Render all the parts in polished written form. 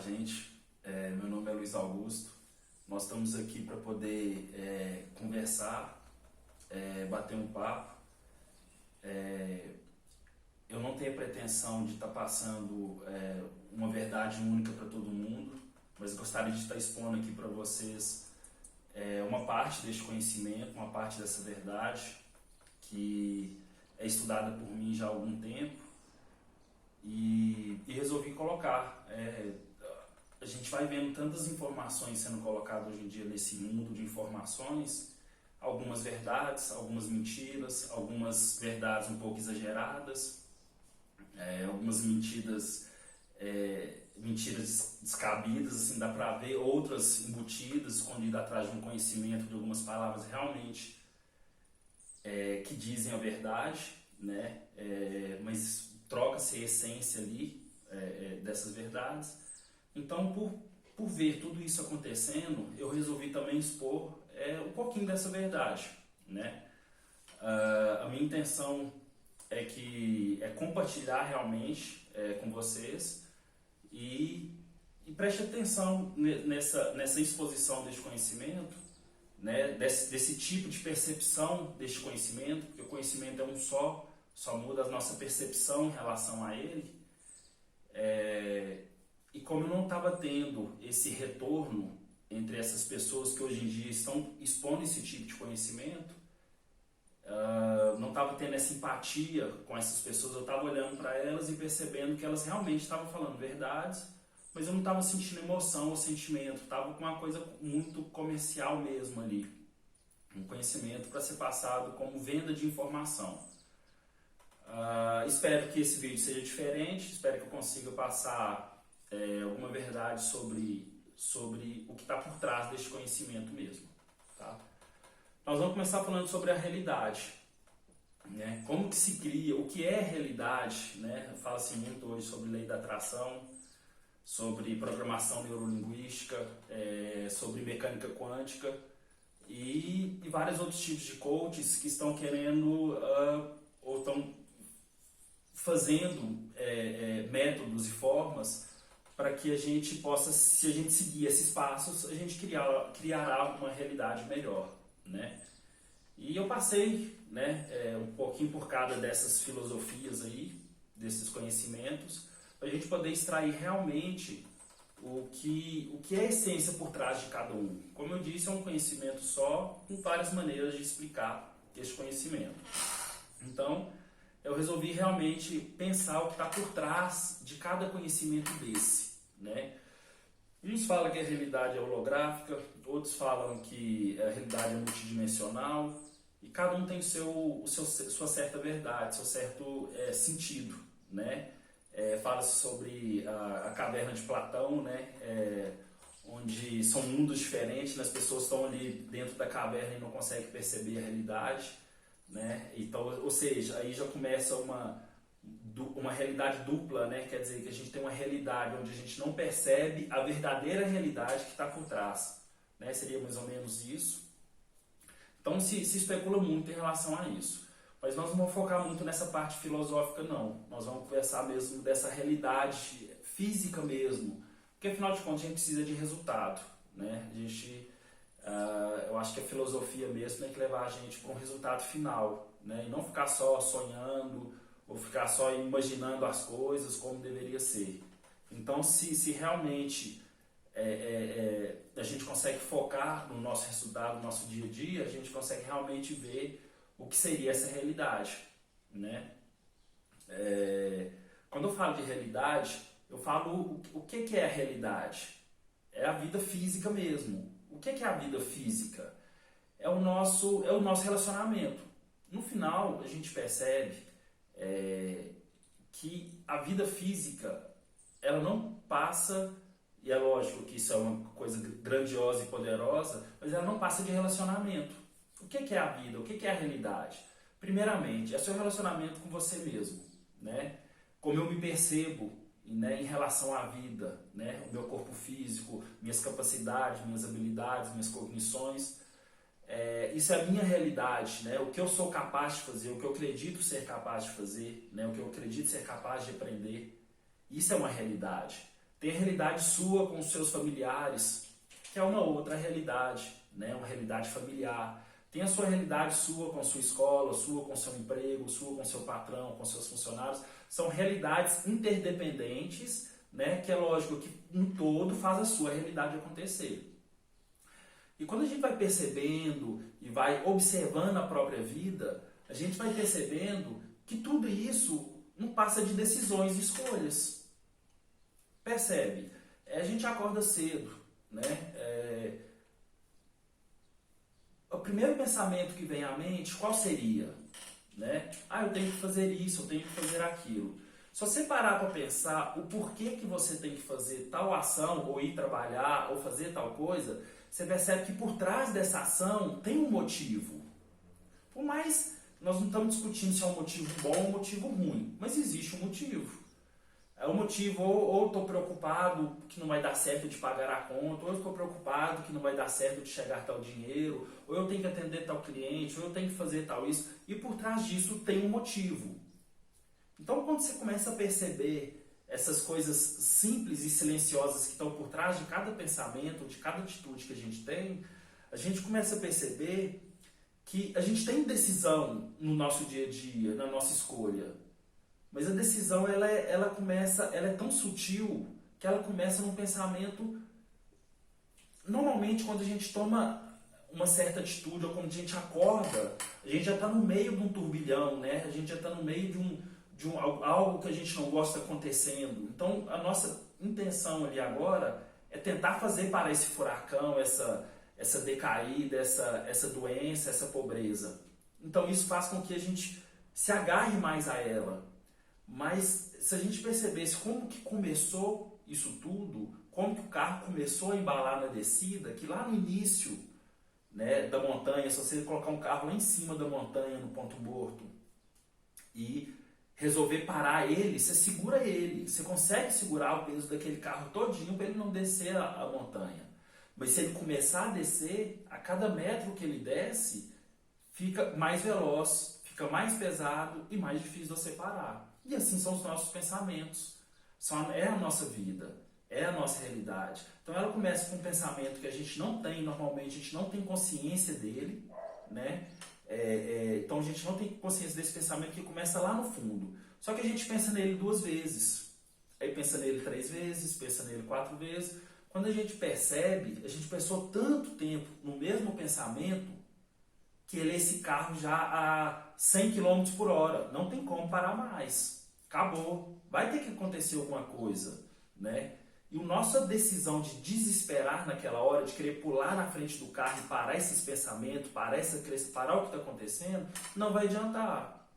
gente. Meu nome é Luiz Augusto. Nós estamos aqui para poder conversar, bater um papo. Eu não tenho a pretensão de estar passando uma verdade única para todo mundo, mas gostaria de estar expondo aqui para vocês uma parte deste conhecimento, uma parte dessa verdade que é estudada por mim já há algum tempo e resolvi colocar. A gente vai vendo tantas informações sendo colocadas hoje em dia nesse mundo de informações, algumas verdades, algumas mentiras, algumas verdades um pouco exageradas, algumas mentiras descabidas, assim, dá para ver, outras embutidas, escondidas atrás de um conhecimento de algumas palavras realmente que dizem a verdade, né? Mas troca-se a essência ali dessas verdades. Então, por ver tudo isso acontecendo, eu resolvi também expor um pouquinho dessa verdade, né? A minha intenção é compartilhar realmente com vocês e preste atenção nessa exposição deste conhecimento, né? Desse tipo de percepção deste conhecimento, porque o conhecimento é um só muda a nossa percepção em relação a ele. E como eu não estava tendo esse retorno entre essas pessoas que hoje em dia estão expondo esse tipo de conhecimento, não estava tendo essa empatia com essas pessoas, eu estava olhando para elas e percebendo que elas realmente estavam falando verdades, mas eu não estava sentindo emoção ou sentimento, estava com uma coisa muito comercial mesmo ali, um conhecimento para ser passado como venda de informação. Espero que esse vídeo seja diferente, espero que eu consiga passar alguma verdade sobre o que está por trás deste conhecimento mesmo. Tá? Nós vamos começar falando sobre a realidade. Né? Como que se cria, o que é realidade? Né? Fala-se muito hoje sobre lei da atração, sobre programação neurolinguística, sobre mecânica quântica e vários outros tipos de coaches que estão querendo ou estão fazendo métodos e formas para que a gente possa, se a gente seguir esses passos, a gente criará uma realidade melhor, né? E eu passei, né, um pouquinho por cada dessas filosofias aí, desses conhecimentos, para a gente poder extrair realmente o que é a essência por trás de cada um. Como eu disse, é um conhecimento só, com várias maneiras de explicar esse conhecimento. Então, eu resolvi realmente pensar o que está por trás de cada conhecimento desse, né? Uns falam que a realidade é holográfica, outros falam que a realidade é multidimensional, e cada um tem sua certa verdade, seu certo sentido, né? Fala-se sobre a caverna de Platão, né? Onde são mundos diferentes, as pessoas estão ali dentro da caverna e não conseguem perceber a realidade. Né? Então, ou seja, aí já começa uma realidade dupla, né? Quer dizer que a gente tem uma realidade onde a gente não percebe a verdadeira realidade que está por trás, né? Seria mais ou menos isso. Então se especula muito em relação a isso, mas nós não vamos focar muito nessa parte filosófica não, nós vamos conversar mesmo dessa realidade física mesmo, porque afinal de contas a gente precisa de resultado, né? Eu acho que a filosofia mesmo tem que levar a gente para um resultado final, né? E não ficar só sonhando ou ficar só imaginando as coisas como deveria ser. Então, se realmente a gente consegue focar no nosso resultado, no nosso dia a dia, a gente consegue realmente ver o que seria essa realidade, né? Quando eu falo de realidade, eu falo o que é a realidade. É a vida física mesmo. O que é a vida física? É o nosso relacionamento. No final, a gente percebe que a vida física, ela não passa, e é lógico que isso é uma coisa grandiosa e poderosa, mas ela não passa de relacionamento. O que é a vida? O que é a realidade? Primeiramente, é seu relacionamento com você mesmo, né? Como eu me percebo, né, em relação à vida, né, o meu corpo físico, minhas capacidades, minhas habilidades, minhas cognições, isso é a minha realidade, né, o que eu sou capaz de fazer, o que eu acredito ser capaz de fazer, né, o que eu acredito ser capaz de aprender, isso é uma realidade. tem a realidade sua com os seus familiares, que é uma outra realidade, né? Uma realidade familiar. Tem a sua realidade sua com a sua escola, sua com o seu emprego, sua com o seu patrão, com seus funcionários. São realidades interdependentes, né? Que é lógico que um todo faz a sua realidade acontecer. E quando a gente vai percebendo e vai observando a própria vida, a gente vai percebendo que tudo isso não passa de decisões e escolhas. Percebe? A gente acorda cedo, né? O primeiro pensamento que vem à mente, qual seria? Né? Eu tenho que fazer isso, eu tenho que fazer aquilo. Se você parar para pensar o porquê que você tem que fazer tal ação, ou ir trabalhar, ou fazer tal coisa, você percebe que por trás dessa ação tem um motivo. Por mais, nós não estamos discutindo se é um motivo bom ou um motivo ruim, mas existe um motivo. É um motivo, ou estou preocupado que não vai dar certo de pagar a conta, ou eu estou preocupado que não vai dar certo de chegar tal dinheiro, ou eu tenho que atender tal cliente, ou eu tenho que fazer tal isso. E por trás disso tem um motivo. Então, quando você começa a perceber essas coisas simples e silenciosas que estão por trás de cada pensamento, de cada atitude que a gente tem, a gente começa a perceber que a gente tem decisão no nosso dia a dia, na nossa escolha. Mas a decisão ela é tão sutil que ela começa num pensamento. Normalmente, quando a gente toma uma certa atitude ou quando a gente acorda, a gente já está no meio de um turbilhão, né? A gente já está no meio de algo que a gente não gosta acontecendo. Então, a nossa intenção ali agora é tentar fazer parar esse furacão, essa decaída, essa doença, essa pobreza. Então, isso faz com que a gente se agarre mais a ela. Mas se a gente percebesse como que começou isso tudo, como que o carro começou a embalar na descida, que lá no início, né, da montanha, se você colocar um carro lá em cima da montanha, no ponto morto, e resolver parar ele, você segura ele, você consegue segurar o peso daquele carro todinho para ele não descer a montanha. Mas se ele começar a descer, a cada metro que ele desce, fica mais veloz, fica mais pesado e mais difícil de você parar. E assim são os nossos pensamentos. É a nossa vida, é a nossa realidade. Então ela começa com um pensamento que a gente não tem, normalmente a gente não tem consciência dele, né? Então a gente não tem consciência desse pensamento que começa lá no fundo. Só que a gente pensa nele 2 vezes, aí pensa nele 3 vezes, pensa nele 4 vezes. Quando a gente percebe, a gente pensou tanto tempo no mesmo pensamento que ele é esse carro já a 100 km por hora. Não tem como parar mais. Acabou. Vai ter que acontecer alguma coisa, né? E a nossa decisão de desesperar naquela hora, de querer pular na frente do carro e parar esses pensamentos, parar o que está acontecendo, não vai adiantar.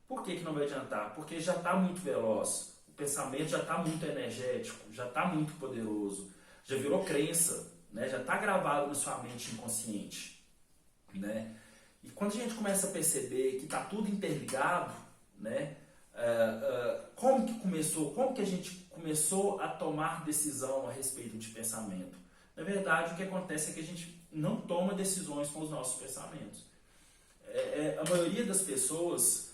Por que não vai adiantar? Porque já está muito veloz. O pensamento já está muito energético, já está muito poderoso. Já virou crença, né? Já está gravado na sua mente inconsciente, né? E quando a gente começa a perceber que está tudo interligado, né? Como que a gente começou a tomar decisão a respeito de pensamento? Na verdade, o que acontece é que a gente não toma decisões com os nossos pensamentos. A maioria das pessoas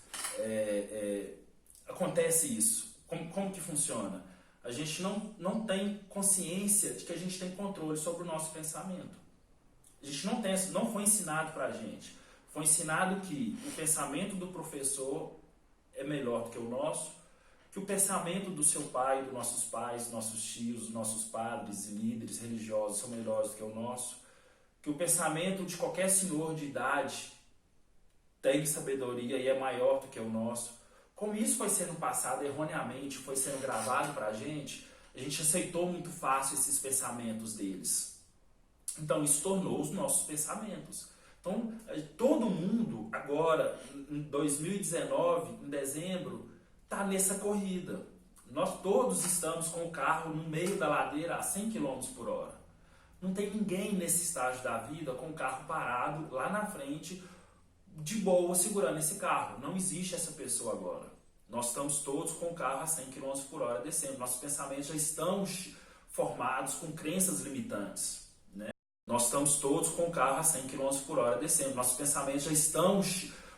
acontece isso. Como que funciona? A gente não tem consciência de que a gente tem controle sobre o nosso pensamento. A gente não foi ensinado para a gente. Foi ensinado que o pensamento do professor é melhor do que o nosso, que o pensamento do seu pai, dos nossos pais, nossos tios, dos nossos padres e líderes religiosos são melhores do que o nosso, que o pensamento de qualquer senhor de idade tem sabedoria e é maior do que o nosso. Como isso foi sendo passado erroneamente, foi sendo gravado para a gente aceitou muito fácil esses pensamentos deles. Então isso tornou os nossos pensamentos. Então todo mundo agora, em 2019, em dezembro, está nessa corrida. Nós todos estamos com o carro no meio da ladeira a 100 km por hora. Não tem ninguém nesse estágio da vida com o carro parado lá na frente, de boa, segurando esse carro. Não existe essa pessoa agora. Nós estamos todos com o carro a 100 km por hora descendo. Nossos pensamentos já estão formados com crenças limitantes, né? Nós estamos todos com o carro a 100 km por hora descendo. Nossos pensamentos já estão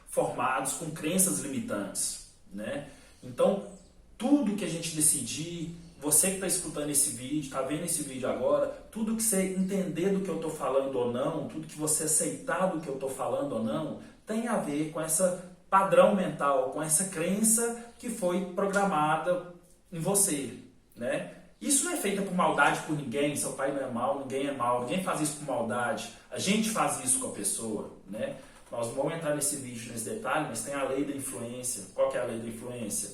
formados com crenças limitantes, né? Então, tudo que a gente decidir, você que está escutando esse vídeo, está vendo esse vídeo agora, tudo que você entender do que eu estou falando ou não, tudo que você aceitar do que eu estou falando ou não, tem a ver com essa padrão mental, com essa crença que foi programada em você, né? Isso não é feito por maldade por ninguém, seu pai não é mal, ninguém faz isso por maldade, a gente faz isso com a pessoa, né? Nós não vamos entrar nesse vídeo, nesse detalhe, mas tem a lei da influência. Qual que é a lei da influência?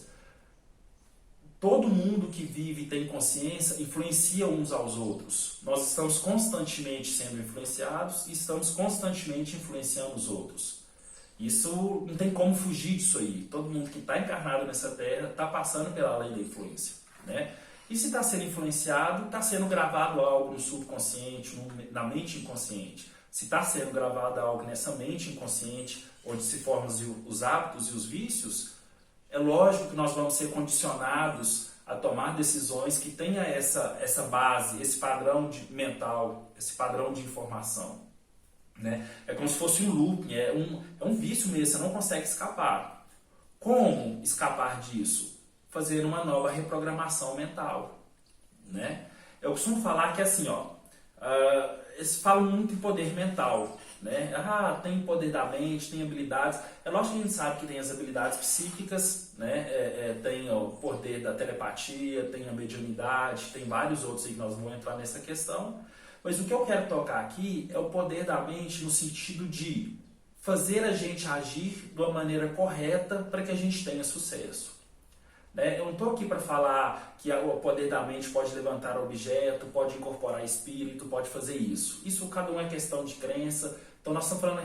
Todo mundo que vive e tem consciência influencia uns aos outros. Nós estamos constantemente sendo influenciados e estamos constantemente influenciando os outros. Isso não tem como fugir disso aí. Todo mundo que está encarnado nessa terra está passando pela lei da influência, né? E se está sendo influenciado, está sendo gravado algo no subconsciente, na mente inconsciente. Se está sendo gravado algo nessa mente inconsciente, onde se formam os hábitos e os vícios, é lógico que nós vamos ser condicionados a tomar decisões que tenha essa base, esse padrão mental, esse padrão de informação, né? É como se fosse um looping, é um vício mesmo, você não consegue escapar. Como escapar disso? Fazer uma nova reprogramação mental, né? Eu costumo falar que assim, eles falam muito em poder mental, né? Tem poder da mente, tem habilidades. É lógico que a gente sabe que tem as habilidades psíquicas, né? Tem o poder da telepatia, tem a mediunidade, tem vários outros aí que nós não vamos entrar nessa questão. Mas o que eu quero tocar aqui é o poder da mente no sentido de fazer a gente agir de uma maneira correta para que a gente tenha sucesso. Eu não estou aqui para falar que o poder da mente pode levantar objeto, pode incorporar espírito, pode fazer isso. Isso cada um é questão de crença. Então nós estamos falando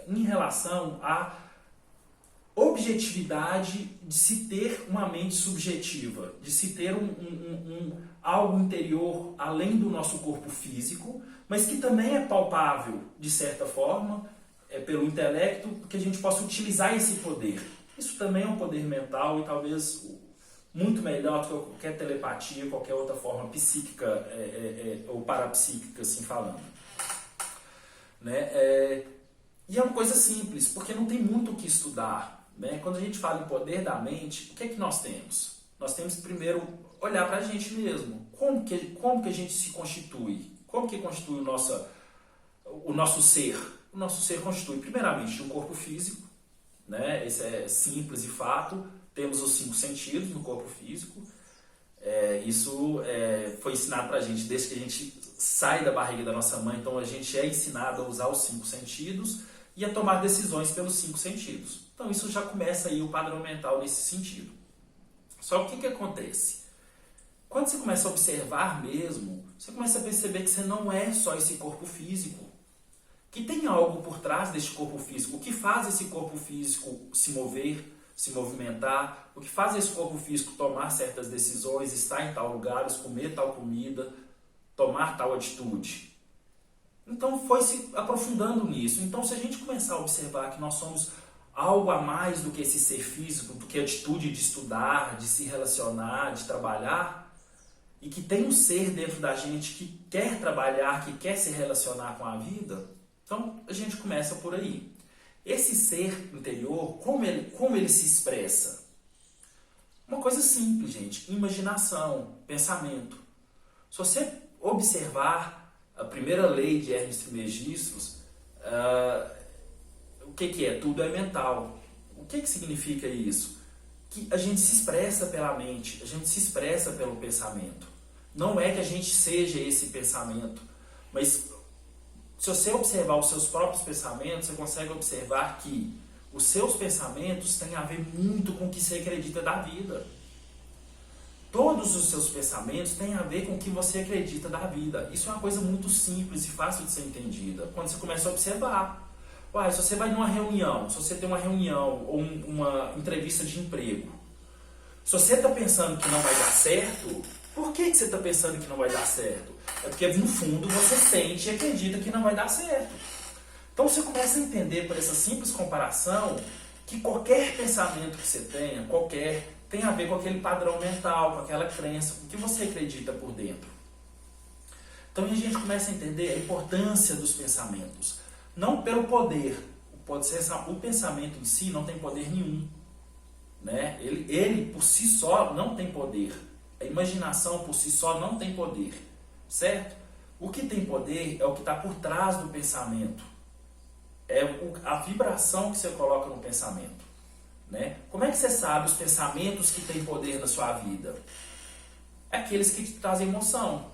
em relação à objetividade de se ter uma mente subjetiva, de se ter algo interior além do nosso corpo físico, mas que também é palpável de certa forma, pelo intelecto, que a gente possa utilizar esse poder. Isso também é um poder mental e talvez muito melhor do que qualquer telepatia, qualquer outra forma psíquica ou parapsíquica, assim falando. Né? E é uma coisa simples, porque não tem muito o que estudar. Né? Quando a gente fala em poder da mente, o que é que nós temos? Nós temos que primeiro olhar para a gente mesmo. Como que a gente se constitui? Como que constitui o nosso ser? O nosso ser constitui primeiramente de um corpo físico, né? Isso é simples e fato. Temos os 5 sentidos no corpo físico. Isso foi ensinado para a gente desde que a gente sai da barriga da nossa mãe. Então a gente é ensinado a usar os 5 sentidos e a tomar decisões pelos 5 sentidos. Então isso já começa aí o padrão mental nesse sentido. Só que o que acontece? Quando você começa a observar mesmo, você começa a perceber que você não é só esse corpo físico. Que tem algo por trás desse corpo físico. O que faz esse corpo físico se mover, se movimentar, o que faz esse corpo físico tomar certas decisões, estar em tal lugar, comer tal comida, tomar tal atitude. Então foi se aprofundando nisso. Então se a gente começar a observar que nós somos algo a mais do que esse ser físico, do que a atitude de estudar, de se relacionar, de trabalhar, e que tem um ser dentro da gente que quer trabalhar, que quer se relacionar com a vida, então a gente começa por aí. Esse ser interior, como ele se expressa? Uma coisa simples, gente. Imaginação, pensamento. Se você observar a primeira lei de Hermes Trismegistus, o que é? Tudo é mental. O que significa isso? Que a gente se expressa pela mente, a gente se expressa pelo pensamento. Não é que a gente seja esse pensamento, mas se você observar os seus próprios pensamentos, você consegue observar que os seus pensamentos têm a ver muito com o que você acredita da vida. Todos os seus pensamentos têm a ver com o que você acredita da vida. Isso é uma coisa muito simples e fácil de ser entendida. Quando você começa a observar. Se você vai numa reunião, se você tem uma reunião ou uma entrevista de emprego, se você está pensando que não vai dar certo, por que você está pensando que não vai dar certo? É porque no fundo você sente e acredita que não vai dar certo. Então você começa a entender por essa simples comparação que qualquer pensamento que você tenha, tem a ver com aquele padrão mental, com aquela crença, com o que você acredita por dentro. Então a gente começa a entender a importância dos pensamentos. Não pelo poder. O pensamento em si não tem poder nenhum. Né? Ele por si só não tem poder. A imaginação por si só não tem poder, certo? O que tem poder é o que está por trás do pensamento. É a vibração que você coloca no pensamento. Né? Como é que você sabe os pensamentos que têm poder na sua vida? É aqueles que te trazem emoção.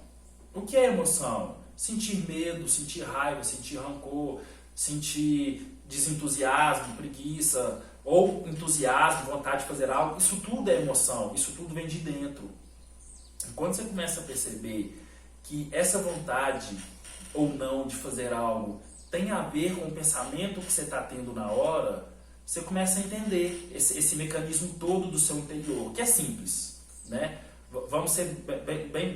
O que é emoção? Sentir medo, sentir raiva, sentir rancor, sentir desentusiasmo, preguiça, ou entusiasmo, vontade de fazer algo. Isso tudo é emoção, isso tudo vem de dentro. E quando você começa a perceber que essa vontade ou não de fazer algo tem a ver com o pensamento que você está tendo na hora, você começa a entender esse mecanismo todo do seu interior, que é simples, né? Vamos ser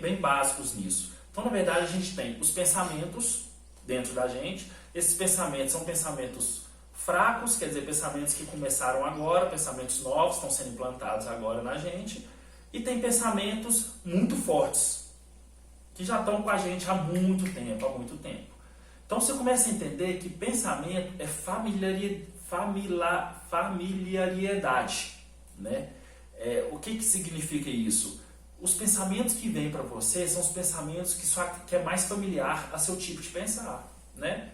bem básicos nisso. Então, na verdade, a gente tem os pensamentos dentro da gente. Esses pensamentos são pensamentos fracos, quer dizer, pensamentos que começaram agora, pensamentos novos, estão sendo implantados agora na gente. E tem pensamentos muito fortes, que já estão com a gente há muito tempo. Então, você começa a entender que pensamento é familiaridade, né? O que significa isso? Os pensamentos que vêm para você são os pensamentos que é mais familiar a seu tipo de pensar, né?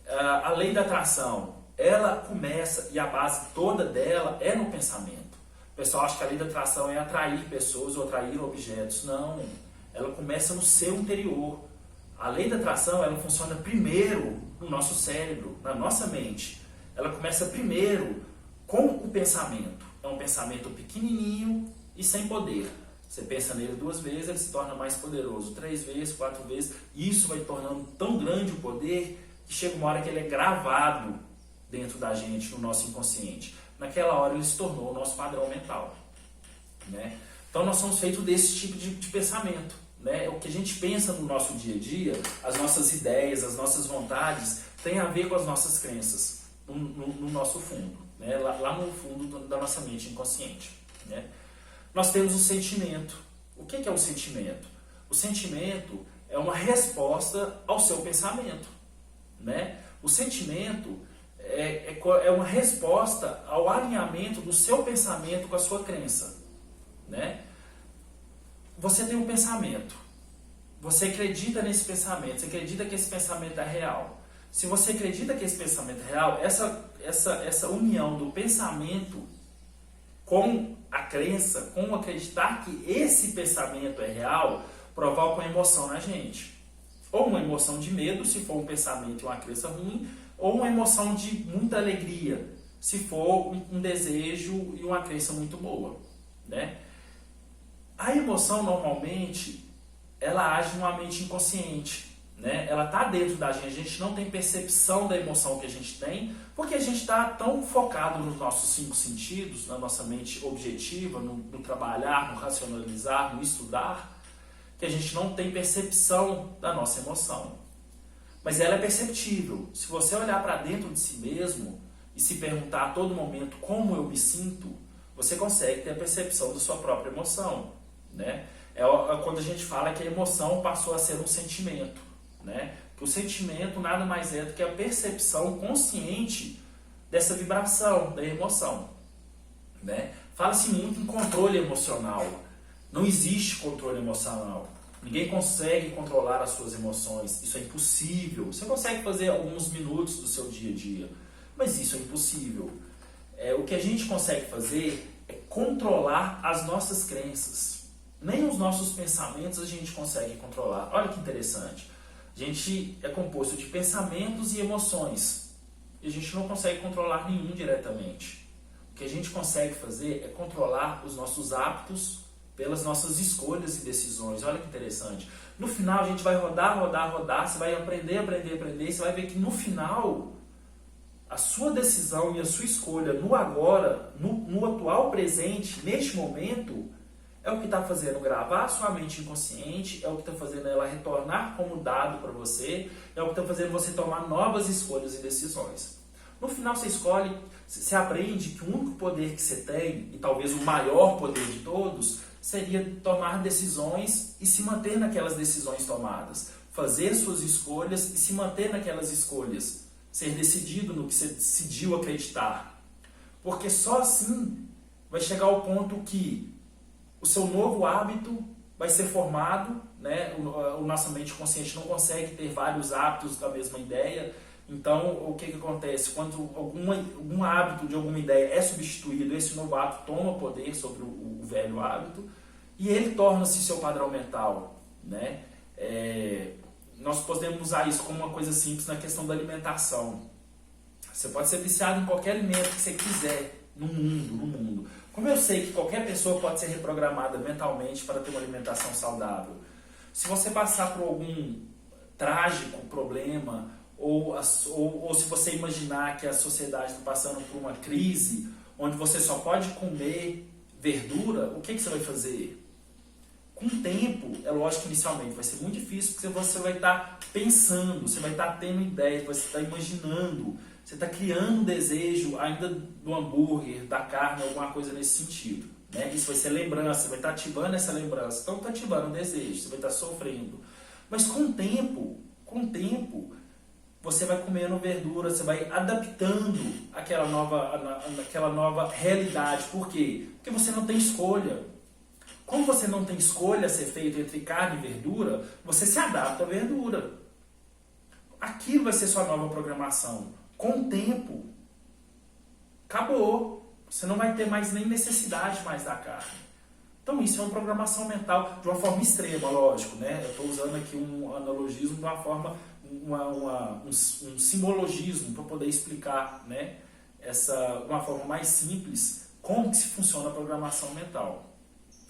A lei da atração, ela começa, e a base toda dela é no pensamento. O pessoal acha que a lei da atração é atrair pessoas ou atrair objetos. Não, ela começa no seu interior. A lei da atração, ela funciona primeiro no nosso cérebro, na nossa mente. Ela começa primeiro com o pensamento. É um pensamento pequenininho e sem poder. Você pensa nele 2 vezes, ele se torna mais poderoso. 3 vezes, 4 vezes. E isso vai tornando tão grande o poder que chega uma hora que ele é gravado dentro da gente, no nosso inconsciente. Naquela hora ele se tornou o nosso padrão mental, né? Então nós somos feitos desse tipo de pensamento, né? O que a gente pensa no nosso dia a dia, as nossas ideias, as nossas vontades, tem a ver com as nossas crenças, no nosso fundo, né? Lá no fundo da nossa mente inconsciente, né? Nós temos o sentimento. O que é o sentimento? O sentimento é uma resposta ao seu pensamento, né? O sentimento é uma resposta ao alinhamento do seu pensamento com a sua crença, né? Você tem um pensamento, você acredita nesse pensamento, você acredita que esse pensamento é real. Se você acredita que esse pensamento é real, essa união do pensamento com a crença, com acreditar que esse pensamento é real, provoca uma emoção na gente. Ou uma emoção de medo, se for um pensamento e uma crença ruim, ou uma emoção de muita alegria, se for um desejo e uma crença muito boa, né? A emoção, normalmente, ela age numa mente inconsciente, né? Ela está dentro da gente, a gente não tem percepção da emoção que a gente tem, porque a gente está tão focado nos nossos 5 sentidos, na nossa mente objetiva, no trabalhar, no racionalizar, no estudar, que a gente não tem percepção da nossa emoção. Mas ela é perceptível. Se você olhar para dentro de si mesmo e se perguntar a todo momento como eu me sinto, você consegue ter a percepção da sua própria emoção, né? É quando a gente fala que a emoção passou a ser um sentimento, né? Que o sentimento nada mais é do que a percepção consciente dessa vibração, da emoção, né? Fala-se muito em controle emocional. Não existe controle emocional. Ninguém consegue controlar as suas emoções. Isso é impossível. Você consegue fazer alguns minutos do seu dia a dia, mas isso é impossível. O que a gente consegue fazer é controlar as nossas crenças. Nem os nossos pensamentos a gente consegue controlar. Olha que interessante. A gente é composto de pensamentos e emoções. E a gente não consegue controlar nenhum diretamente. O que a gente consegue fazer é controlar os nossos hábitos pelas nossas escolhas e decisões. Olha que interessante. No final a gente vai rodar, você vai aprender, e você vai ver que no final a sua decisão e a sua escolha no agora, no atual presente, neste momento, é o que está fazendo gravar a sua mente inconsciente, é o que está fazendo ela retornar como dado para você, é o que está fazendo você tomar novas escolhas e decisões. No final você escolhe, você aprende que o único poder que você tem, e talvez o maior poder de todos, seria tomar decisões e se manter naquelas decisões tomadas. Fazer suas escolhas e se manter naquelas escolhas. Ser decidido no que você decidiu acreditar. Porque só assim vai chegar ao ponto que o seu novo hábito vai ser formado, né? Nossa mente consciente não consegue ter vários hábitos da mesma ideia. Então, o que acontece? Quando algum hábito de alguma ideia é substituído, esse novo hábito toma poder sobre o velho hábito e ele torna-se seu padrão mental, né? Nós podemos usar isso como uma coisa simples na questão da alimentação. Você pode ser viciado em qualquer alimento que você quiser no mundo. Como eu sei que qualquer pessoa pode ser reprogramada mentalmente para ter uma alimentação saudável, se você passar por algum trágico problema, ou se você imaginar que a sociedade está passando por uma crise, onde você só pode comer verdura, o que você vai fazer? Com o tempo, é lógico que inicialmente vai ser muito difícil, porque você vai estar pensando, você vai estar tendo ideias, você está imaginando, você está criando um desejo ainda do hambúrguer, da carne, alguma coisa nesse sentido. Né? Isso vai ser lembrança, você vai estar ativando essa lembrança, então está ativando um desejo, você vai estar sofrendo. Mas com o tempo, você vai comendo verdura, você vai adaptando aquela nova realidade. Por quê? Porque você não tem escolha. Como você não tem escolha a ser feita entre carne e verdura, você se adapta à verdura. Aquilo vai ser sua nova programação. Com o tempo, acabou. Você não vai ter mais nem necessidade mais da carne. Então isso é uma programação mental de uma forma extrema, lógico, né? Eu estou usando aqui um analogismo de uma forma, um simbologismo para poder explicar, né? Uma forma mais simples como que se funciona a programação mental.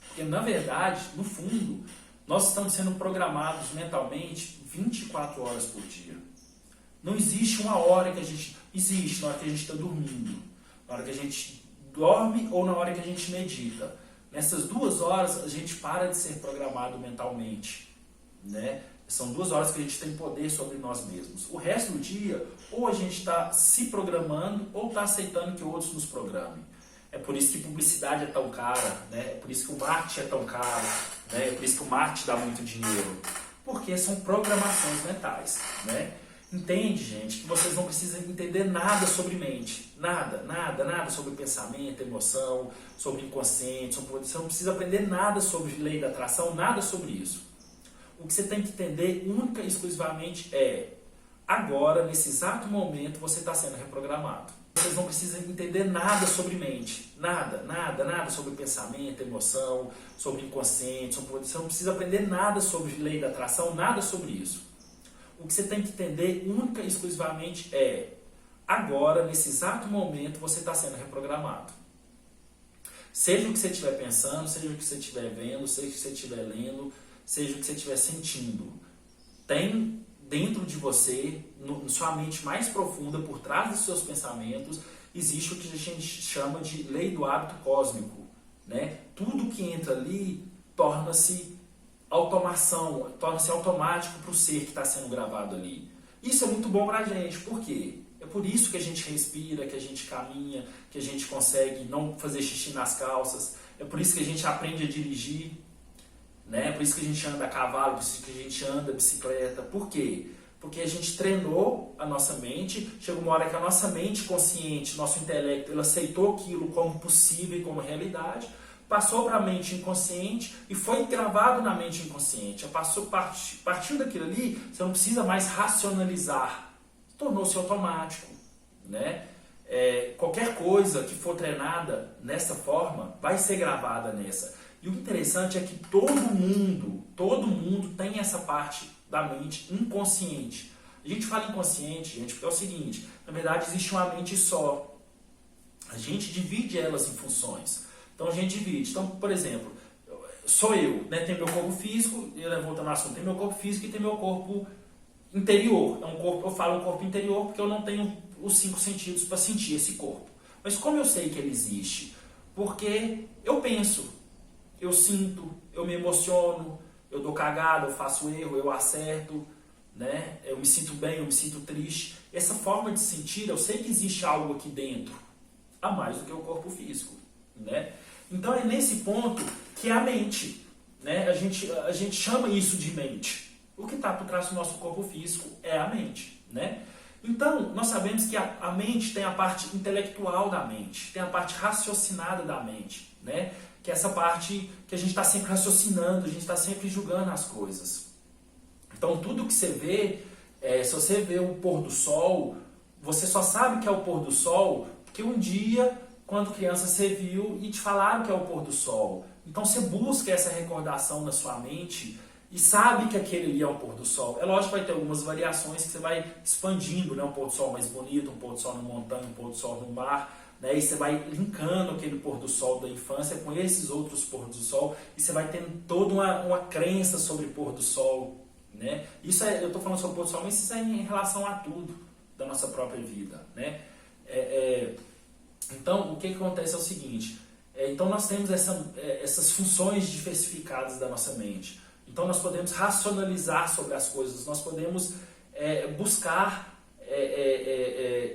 Porque na verdade, no fundo, nós estamos sendo programados mentalmente 24 horas por dia. Não existe uma hora que a gente... Existe na hora que a gente está dormindo, na hora que a gente dorme ou na hora que a gente medita. Nessas 2 horas a gente para de ser programado mentalmente, né? São 2 horas que a gente tem poder sobre nós mesmos. O resto do dia, ou a gente está se programando ou está aceitando que outros nos programem. É por isso que publicidade é tão cara, né? É por isso que o marketing é tão caro, né? É por isso que o marketing dá muito dinheiro. Porque são programações mentais, né? Entende, gente, que vocês não precisam entender nada sobre mente. Nada sobre pensamento, emoção, sobre inconsciente, você não precisa aprender nada sobre lei da atração, nada sobre isso. O que você tem que entender, única e exclusivamente, agora, nesse exato momento, você está sendo reprogramado. Vocês não precisam entender nada sobre mente. Nada sobre pensamento, emoção, sobre inconsciente, você não precisa aprender nada sobre lei da atração, nada sobre isso. O que você tem que entender, única e exclusivamente, agora, nesse exato momento, você está sendo reprogramado. Seja o que você estiver pensando, seja o que você estiver vendo, seja o que você estiver lendo, seja o que você estiver sentindo. Tem dentro de você, na sua mente mais profunda, por trás dos seus pensamentos, existe o que a gente chama de lei do hábito cósmico. Né? Tudo que entra ali torna-se automação, torna-se automático para o ser que está sendo gravado ali. Isso é muito bom para a gente. Por quê? É por isso que a gente respira, que a gente caminha, que a gente consegue não fazer xixi nas calças. É por isso que a gente aprende a dirigir. Né? É por isso que a gente anda a cavalo, por isso que a gente anda a bicicleta. Por quê? Porque a gente treinou a nossa mente. Chega uma hora que a nossa mente consciente, nosso intelecto, ele aceitou aquilo como possível e como realidade. Passou para a mente inconsciente e foi gravado na mente inconsciente. Partiu daquilo ali, você não precisa mais racionalizar. Tornou-se automático. Né? Qualquer coisa que for treinada nessa forma vai ser gravada nessa. E o interessante é que todo mundo tem essa parte da mente inconsciente. A gente fala inconsciente, gente, porque é o seguinte, na verdade existe uma mente só. A gente divide elas em funções. Então a gente divide. Então, por exemplo, sou eu, né? Tem meu corpo físico, voltando ao assunto, tem meu corpo físico e tem meu corpo interior. Eu falo corpo interior porque eu não tenho os 5 sentidos para sentir esse corpo. Mas como eu sei que ele existe? Porque eu penso, eu sinto, eu me emociono, eu dou cagada, eu faço erro, eu acerto, né? Eu me sinto bem, eu me sinto triste. Essa forma de sentir, eu sei que existe algo aqui dentro, a mais do que o corpo físico. Né? Então é nesse ponto que é a mente, né? A gente chama isso de mente. O que está por trás do nosso corpo físico é a mente, né? Então nós sabemos que a mente tem a parte intelectual da mente, tem a parte raciocinada da mente, né? que é essa parte que a gente está sempre raciocinando, a gente está sempre julgando as coisas. Então tudo que você vê, se você vê o pôr do sol, você só sabe que é o pôr do sol porque um dia, quando criança, você viu e te falaram que é o pôr do sol. Então você busca essa recordação na sua mente e sabe que aquele ali é o pôr do sol. É lógico que vai ter algumas variações que você vai expandindo, né? Um pôr do sol mais bonito, um pôr do sol na montanha, um pôr do sol no mar, né? E você vai linkando aquele pôr do sol da infância com esses outros pôr do sol e você vai tendo toda uma crença sobre pôr do sol, né? Isso eu estou falando sobre pôr do sol, mas isso é em relação a tudo da nossa própria vida, né? Então, o que acontece é o seguinte, então nós temos essas funções diversificadas da nossa mente. Então nós podemos racionalizar sobre as coisas, nós podemos buscar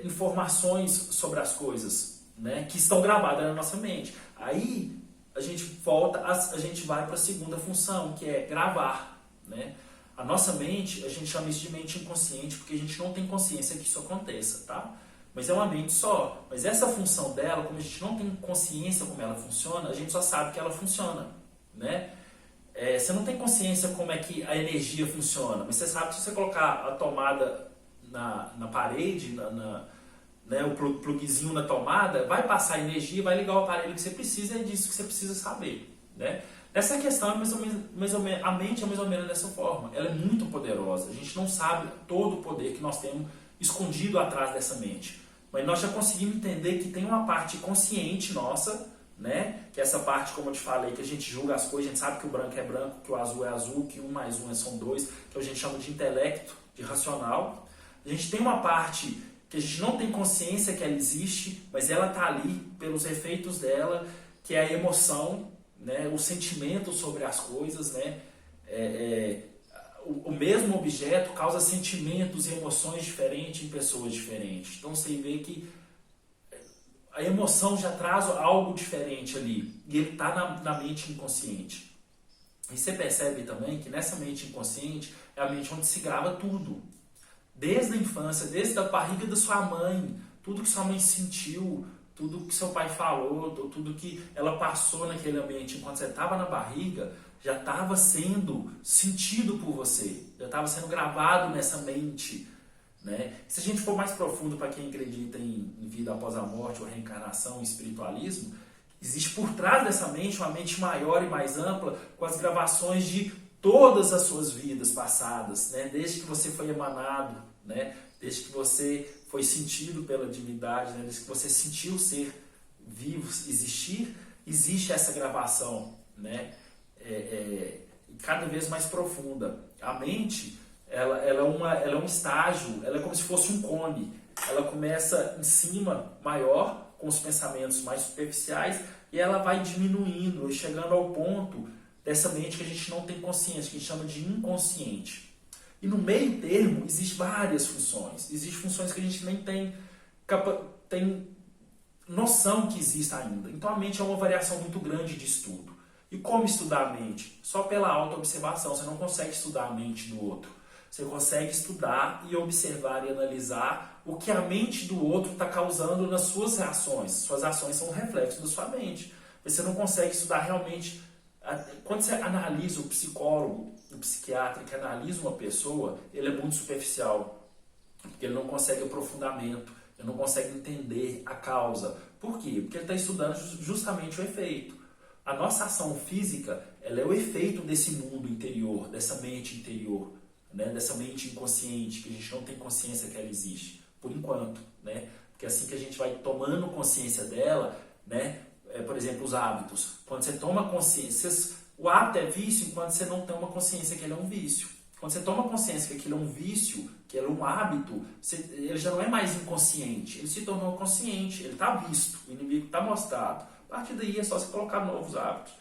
informações sobre as coisas, né, que estão gravadas na nossa mente. Aí a gente volta, a gente vai para a segunda função, que é gravar, né? A nossa mente, a gente chama isso de mente inconsciente, porque a gente não tem consciência que isso aconteça, tá? Mas é uma mente só. Mas essa função dela, como a gente não tem consciência como ela funciona, a gente só sabe que ela funciona, né? Você não tem consciência como é que a energia funciona, mas você sabe que se você colocar a tomada na parede, né, o plugzinho na tomada, vai passar energia, vai ligar o aparelho que você precisa, é disso que você precisa saber, né? Essa questão, a mente é mais ou menos dessa forma. Ela é muito poderosa. A gente não sabe todo o poder que nós temos escondido atrás dessa mente. Mas nós já conseguimos entender que tem uma parte consciente nossa, né? Que é essa parte, como eu te falei, que a gente julga as coisas, a gente sabe que o branco é branco, que o azul é azul, que 1 mais 1 são 2, que a gente chama de intelecto, de racional. A gente tem uma parte que a gente não tem consciência que ela existe, mas ela está ali pelos efeitos dela, que é a emoção, né? O sentimento sobre as coisas, né? O mesmo objeto causa sentimentos e emoções diferentes em pessoas diferentes. Então você vê que a emoção já traz algo diferente ali. E ele está na mente inconsciente. E você percebe também que nessa mente inconsciente é a mente onde se grava tudo. Desde a infância, desde a barriga da sua mãe, tudo que sua mãe sentiu, tudo que seu pai falou, tudo que ela passou naquele ambiente enquanto você estava na barriga, já estava sendo sentido por você, já estava sendo gravado nessa mente, né? Se a gente for mais profundo para quem acredita em vida após a morte, ou reencarnação, espiritualismo, existe por trás dessa mente uma mente maior e mais ampla, com as gravações de todas as suas vidas passadas, né? Desde que você foi emanado, né? Desde que você foi sentido pela divindade, né? Desde que você sentiu ser vivo, existir, existe essa gravação, né? Cada vez mais profunda. A mente, ela é um estágio, ela é como se fosse um cone. Ela começa em cima, maior, com os pensamentos mais superficiais, e ela vai diminuindo, chegando ao ponto dessa mente que a gente não tem consciência, que a gente chama de inconsciente. E no meio termo, existem várias funções. Existem funções que a gente nem tem noção que exista ainda. Então a mente é uma variação muito grande de estudo. E como estudar a mente? Só pela autoobservação. Você não consegue estudar a mente do outro. Você consegue estudar e observar e analisar o que a mente do outro está causando nas suas reações. Suas ações são um reflexo da sua mente. Você não consegue estudar realmente. Quando você analisa o psicólogo, o psiquiatra que analisa uma pessoa, ele é muito superficial. Porque ele não consegue aprofundamento, ele não consegue entender a causa. Por quê? Porque ele está estudando justamente o efeito. A nossa ação física, ela é o efeito desse mundo interior, dessa mente interior, né? Dessa mente inconsciente, que a gente não tem consciência que ela existe, por enquanto, né? Porque assim que a gente vai tomando consciência dela, né? Por exemplo, os hábitos. Quando você toma consciência, o hábito é vício enquanto você não toma consciência que ele é um vício. Quando você toma consciência que aquilo é um vício, que ele é um hábito, ele já não é mais inconsciente, ele se tornou consciente, ele está visto, o inimigo está mostrado. A partir daí é só você colocar novos hábitos.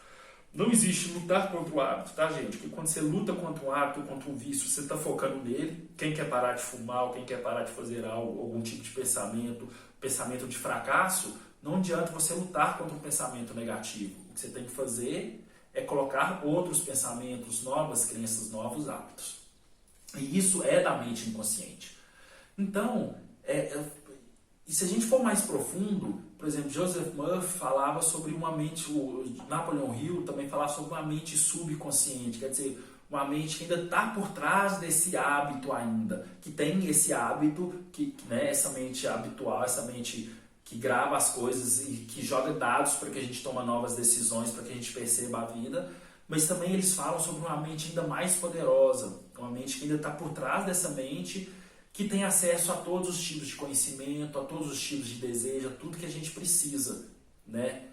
Não existe lutar contra o hábito, tá, gente? Porque quando você luta contra um hábito, contra um vício, você está focando nele. Quem quer parar de fumar, ou quem quer parar de fazer algo, algum tipo de pensamento de fracasso, não adianta você lutar contra um pensamento negativo. O que você tem que fazer é colocar outros pensamentos, novas crenças, novos hábitos. E isso é da mente inconsciente. Então, E se a gente for mais profundo, por exemplo, Joseph Murphy falava sobre uma mente, o Napoleon Hill também falava sobre uma mente subconsciente, quer dizer, uma mente que ainda está por trás desse hábito ainda, que tem esse hábito, né, essa mente habitual, essa mente que grava as coisas e que joga dados para que a gente tome novas decisões, para que a gente perceba a vida, mas também eles falam sobre uma mente ainda mais poderosa, uma mente que ainda está por trás dessa mente, que tem acesso a todos os tipos de conhecimento, a todos os tipos de desejo, a tudo que a gente precisa, né?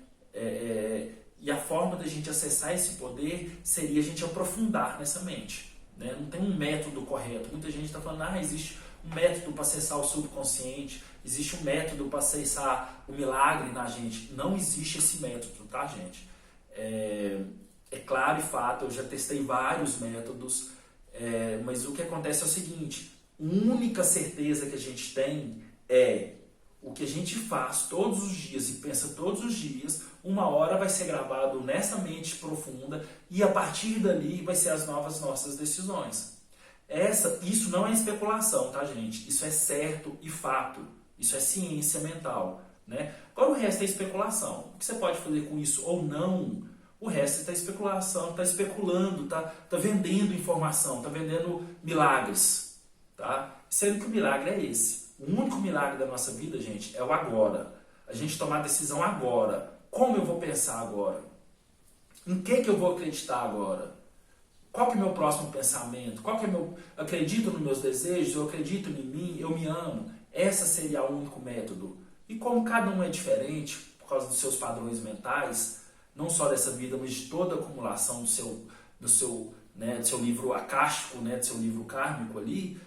E a forma da gente acessar esse poder seria a gente aprofundar nessa mente, né? Não tem um método correto. Muita gente está falando, existe um método para acessar o subconsciente, existe um método para acessar o milagre na gente. Não existe esse método, tá, gente? É claro e fato, eu já testei vários métodos, mas o que acontece é o seguinte: a única certeza que a gente tem é o que a gente faz todos os dias e pensa todos os dias, uma hora vai ser gravado nessa mente profunda e a partir dali vai ser as novas nossas decisões. Isso não é especulação, tá, gente? Isso é certo e fato. Isso é ciência mental, né? Agora o resto é especulação. O que você pode fazer com isso ou não, o resto é especulação, está especulando, está vendendo informação, está vendendo milagres, tá? Sendo que o milagre é esse. O único milagre da nossa vida, gente, é o agora. A gente tomar a decisão agora. Como eu vou pensar agora? Em que eu vou acreditar agora? Qual que é o meu próximo pensamento? Acredito nos meus desejos? Eu acredito em mim? Eu me amo? Esse seria o único método. E como cada um é diferente, por causa dos seus padrões mentais, não só dessa vida, mas de toda a acumulação do seu livro acástico, né, do seu livro kármico ali,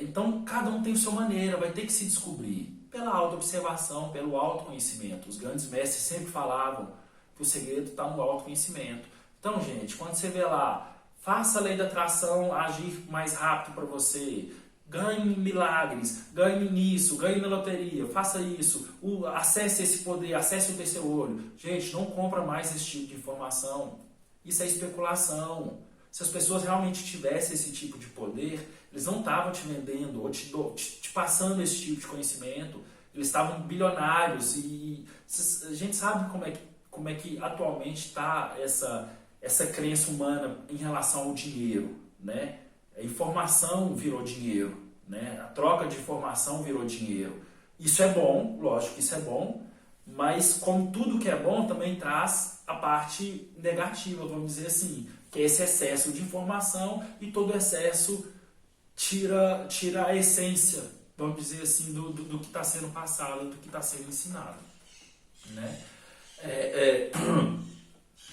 então cada um tem a sua maneira, vai ter que se descobrir pela autoobservação, pelo autoconhecimento. Os grandes mestres sempre falavam que o segredo está no autoconhecimento. Então, gente, quando você vê lá, faça a lei da atração agir mais rápido para você, ganhe milagres, ganhe nisso, ganhe na loteria, faça isso, acesse esse poder, acesse o terceiro olho. Gente, não compra mais esse tipo de informação. Isso é especulação. Se as pessoas realmente tivessem esse tipo de poder, eles não estavam te vendendo ou te passando esse tipo de conhecimento. Eles estavam bilionários e a gente sabe como é que atualmente está essa crença humana em relação ao dinheiro, né? A informação virou dinheiro, né? A troca de informação virou dinheiro. Isso é bom, lógico que isso é bom, mas como tudo que é bom também traz a parte negativa, vamos dizer assim, que é esse excesso de informação, e todo excesso tira a essência, vamos dizer assim, do que está sendo passado, do que está sendo ensinado, né?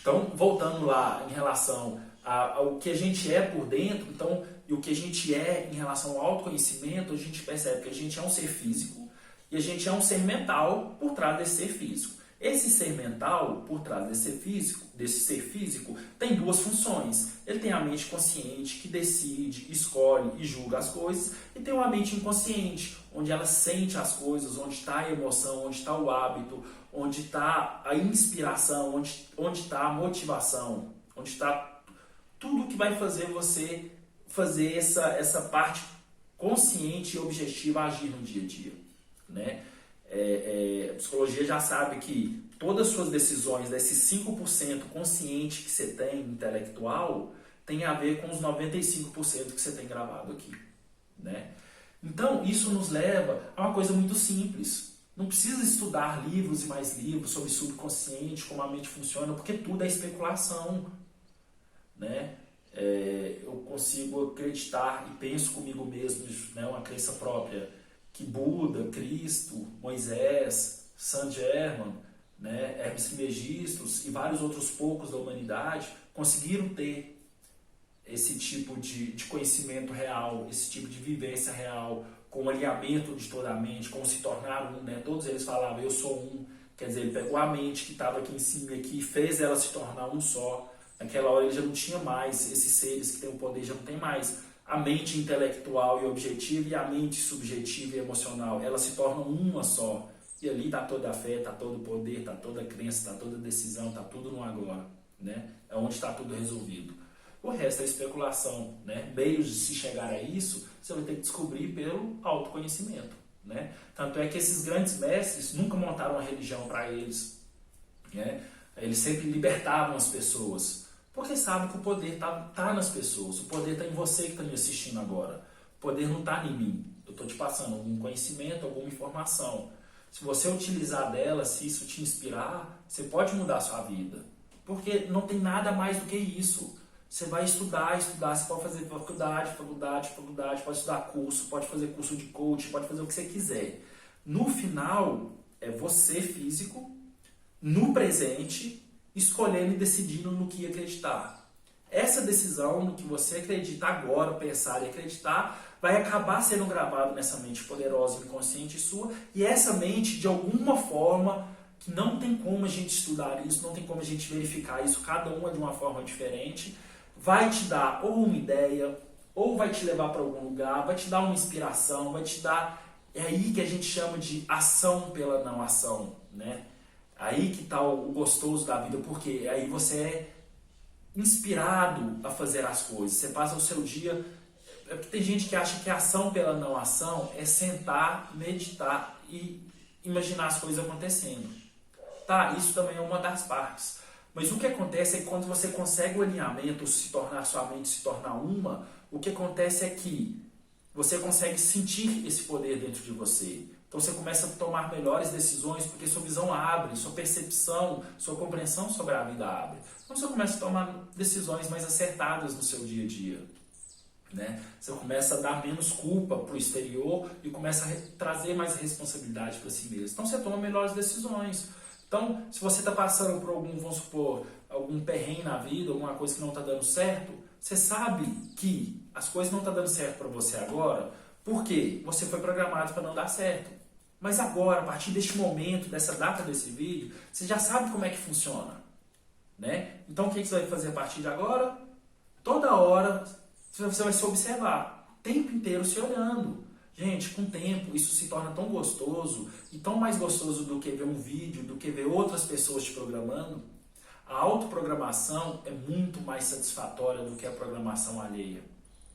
Então, voltando lá em relação ao que a gente é por dentro, então, e o que a gente é em relação ao autoconhecimento, a gente percebe que a gente é um ser físico e a gente é um ser mental por trás desse ser físico. Esse ser mental, por trás desse ser físico, tem duas funções. Ele tem a mente consciente, que decide, escolhe e julga as coisas, e tem uma mente inconsciente, onde ela sente as coisas, onde está a emoção, onde está o hábito, onde está a inspiração, onde está a motivação, onde está tudo que vai fazer você fazer essa parte consciente e objetiva agir no dia a dia, né? A psicologia já sabe que todas as suas decisões, desses 5% consciente que você tem, intelectual, tem a ver com os 95% que você tem gravado aqui, né? Então, isso nos leva a uma coisa muito simples. Não precisa estudar livros e mais livros sobre subconsciente, como a mente funciona, porque tudo é especulação, né? Eu consigo acreditar e penso comigo mesmo, né, uma crença própria, que Buda, Cristo, Moisés, Saint Germain, né, Hermes Trismegistus e vários outros poucos da humanidade conseguiram ter esse tipo de conhecimento real, esse tipo de vivência real, com o alinhamento de toda a mente, como se tornar um, né? Todos eles falavam, eu sou um, quer dizer, ele pegou a mente que estava aqui em cima aqui e fez ela se tornar um só. Naquela hora ele já não tinha mais, esses seres que têm o poder já não tem mais a mente intelectual e objetiva e a mente subjetiva e emocional, elas se tornam uma só. E ali está toda a fé, está todo o poder, está toda a crença, está toda a decisão, está tudo no agora, né? É onde está tudo resolvido. O resto é especulação, né? Meios de se chegar a isso, você vai ter que descobrir pelo autoconhecimento, né? Tanto é que esses grandes mestres nunca montaram uma religião para eles, né? Eles sempre libertavam as pessoas, porque sabem que o poder tá nas pessoas, o poder está em você que está me assistindo agora. O poder não está em mim, eu estou te passando algum conhecimento, alguma informação. Se você utilizar dela, se isso te inspirar, você pode mudar a sua vida, porque não tem nada mais do que isso. Você vai estudar, você pode fazer faculdade, pode estudar curso, pode fazer curso de coach, pode fazer o que você quiser. No final, é você físico, no presente, escolhendo e decidindo no que acreditar. Essa decisão no que você acredita agora, pensar e acreditar, vai acabar sendo gravado nessa mente poderosa e inconsciente sua, e essa mente, de alguma forma, que não tem como a gente estudar isso, não tem como a gente verificar isso, cada uma de uma forma diferente, vai te dar ou uma ideia, ou vai te levar para algum lugar, vai te dar uma inspiração, vai te dar... É aí que a gente chama de ação pela não ação, né? Aí que está o gostoso da vida, porque aí você é inspirado a fazer as coisas. Você passa o seu dia... É porque tem gente que acha que a ação pela não ação é sentar, meditar e imaginar as coisas acontecendo. Tá, isso também é uma das partes. Mas o que acontece é que quando você consegue o alinhamento, sua mente se tornar uma, o que acontece é que você consegue sentir esse poder dentro de você. Então você começa a tomar melhores decisões porque sua visão abre, sua percepção, sua compreensão sobre a vida abre. Então você começa a tomar decisões mais acertadas no seu dia a dia, né? Você começa a dar menos culpa para o exterior e começa a trazer mais responsabilidade para si mesmo. Então você toma melhores decisões. Então, se você está passando por vamos supor, algum perrengue na vida, alguma coisa que não está dando certo, você sabe que as coisas não estão dando certo para você agora, porque você foi programado para não dar certo. Mas agora, a partir deste momento, dessa data desse vídeo, você já sabe como é que funciona, né? Então, o que você vai fazer a partir de agora? Toda hora, você vai se observar, o tempo inteiro se olhando. Gente, com o tempo isso se torna tão gostoso, e tão mais gostoso do que ver um vídeo, do que ver outras pessoas te programando. A autoprogramação é muito mais satisfatória do que a programação alheia,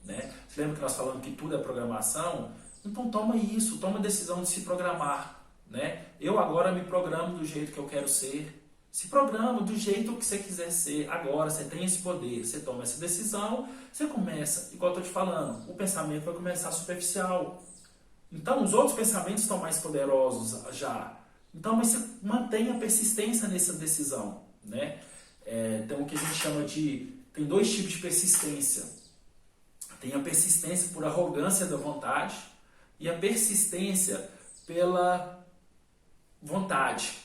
né? Você lembra que nós falamos que tudo é programação? Então toma isso, toma a decisão de se programar, né? Eu agora me programo do jeito que eu quero ser. Se programa do jeito que você quiser ser. Agora você tem esse poder, você toma essa decisão, você começa, igual eu estou te falando, o pensamento vai começar superficial. Então os outros pensamentos estão mais poderosos já. Então, mas você mantém a persistência nessa decisão, né? Tem o que a gente chama de... Tem dois tipos de persistência. Tem a persistência por arrogância da vontade e a persistência pela vontade,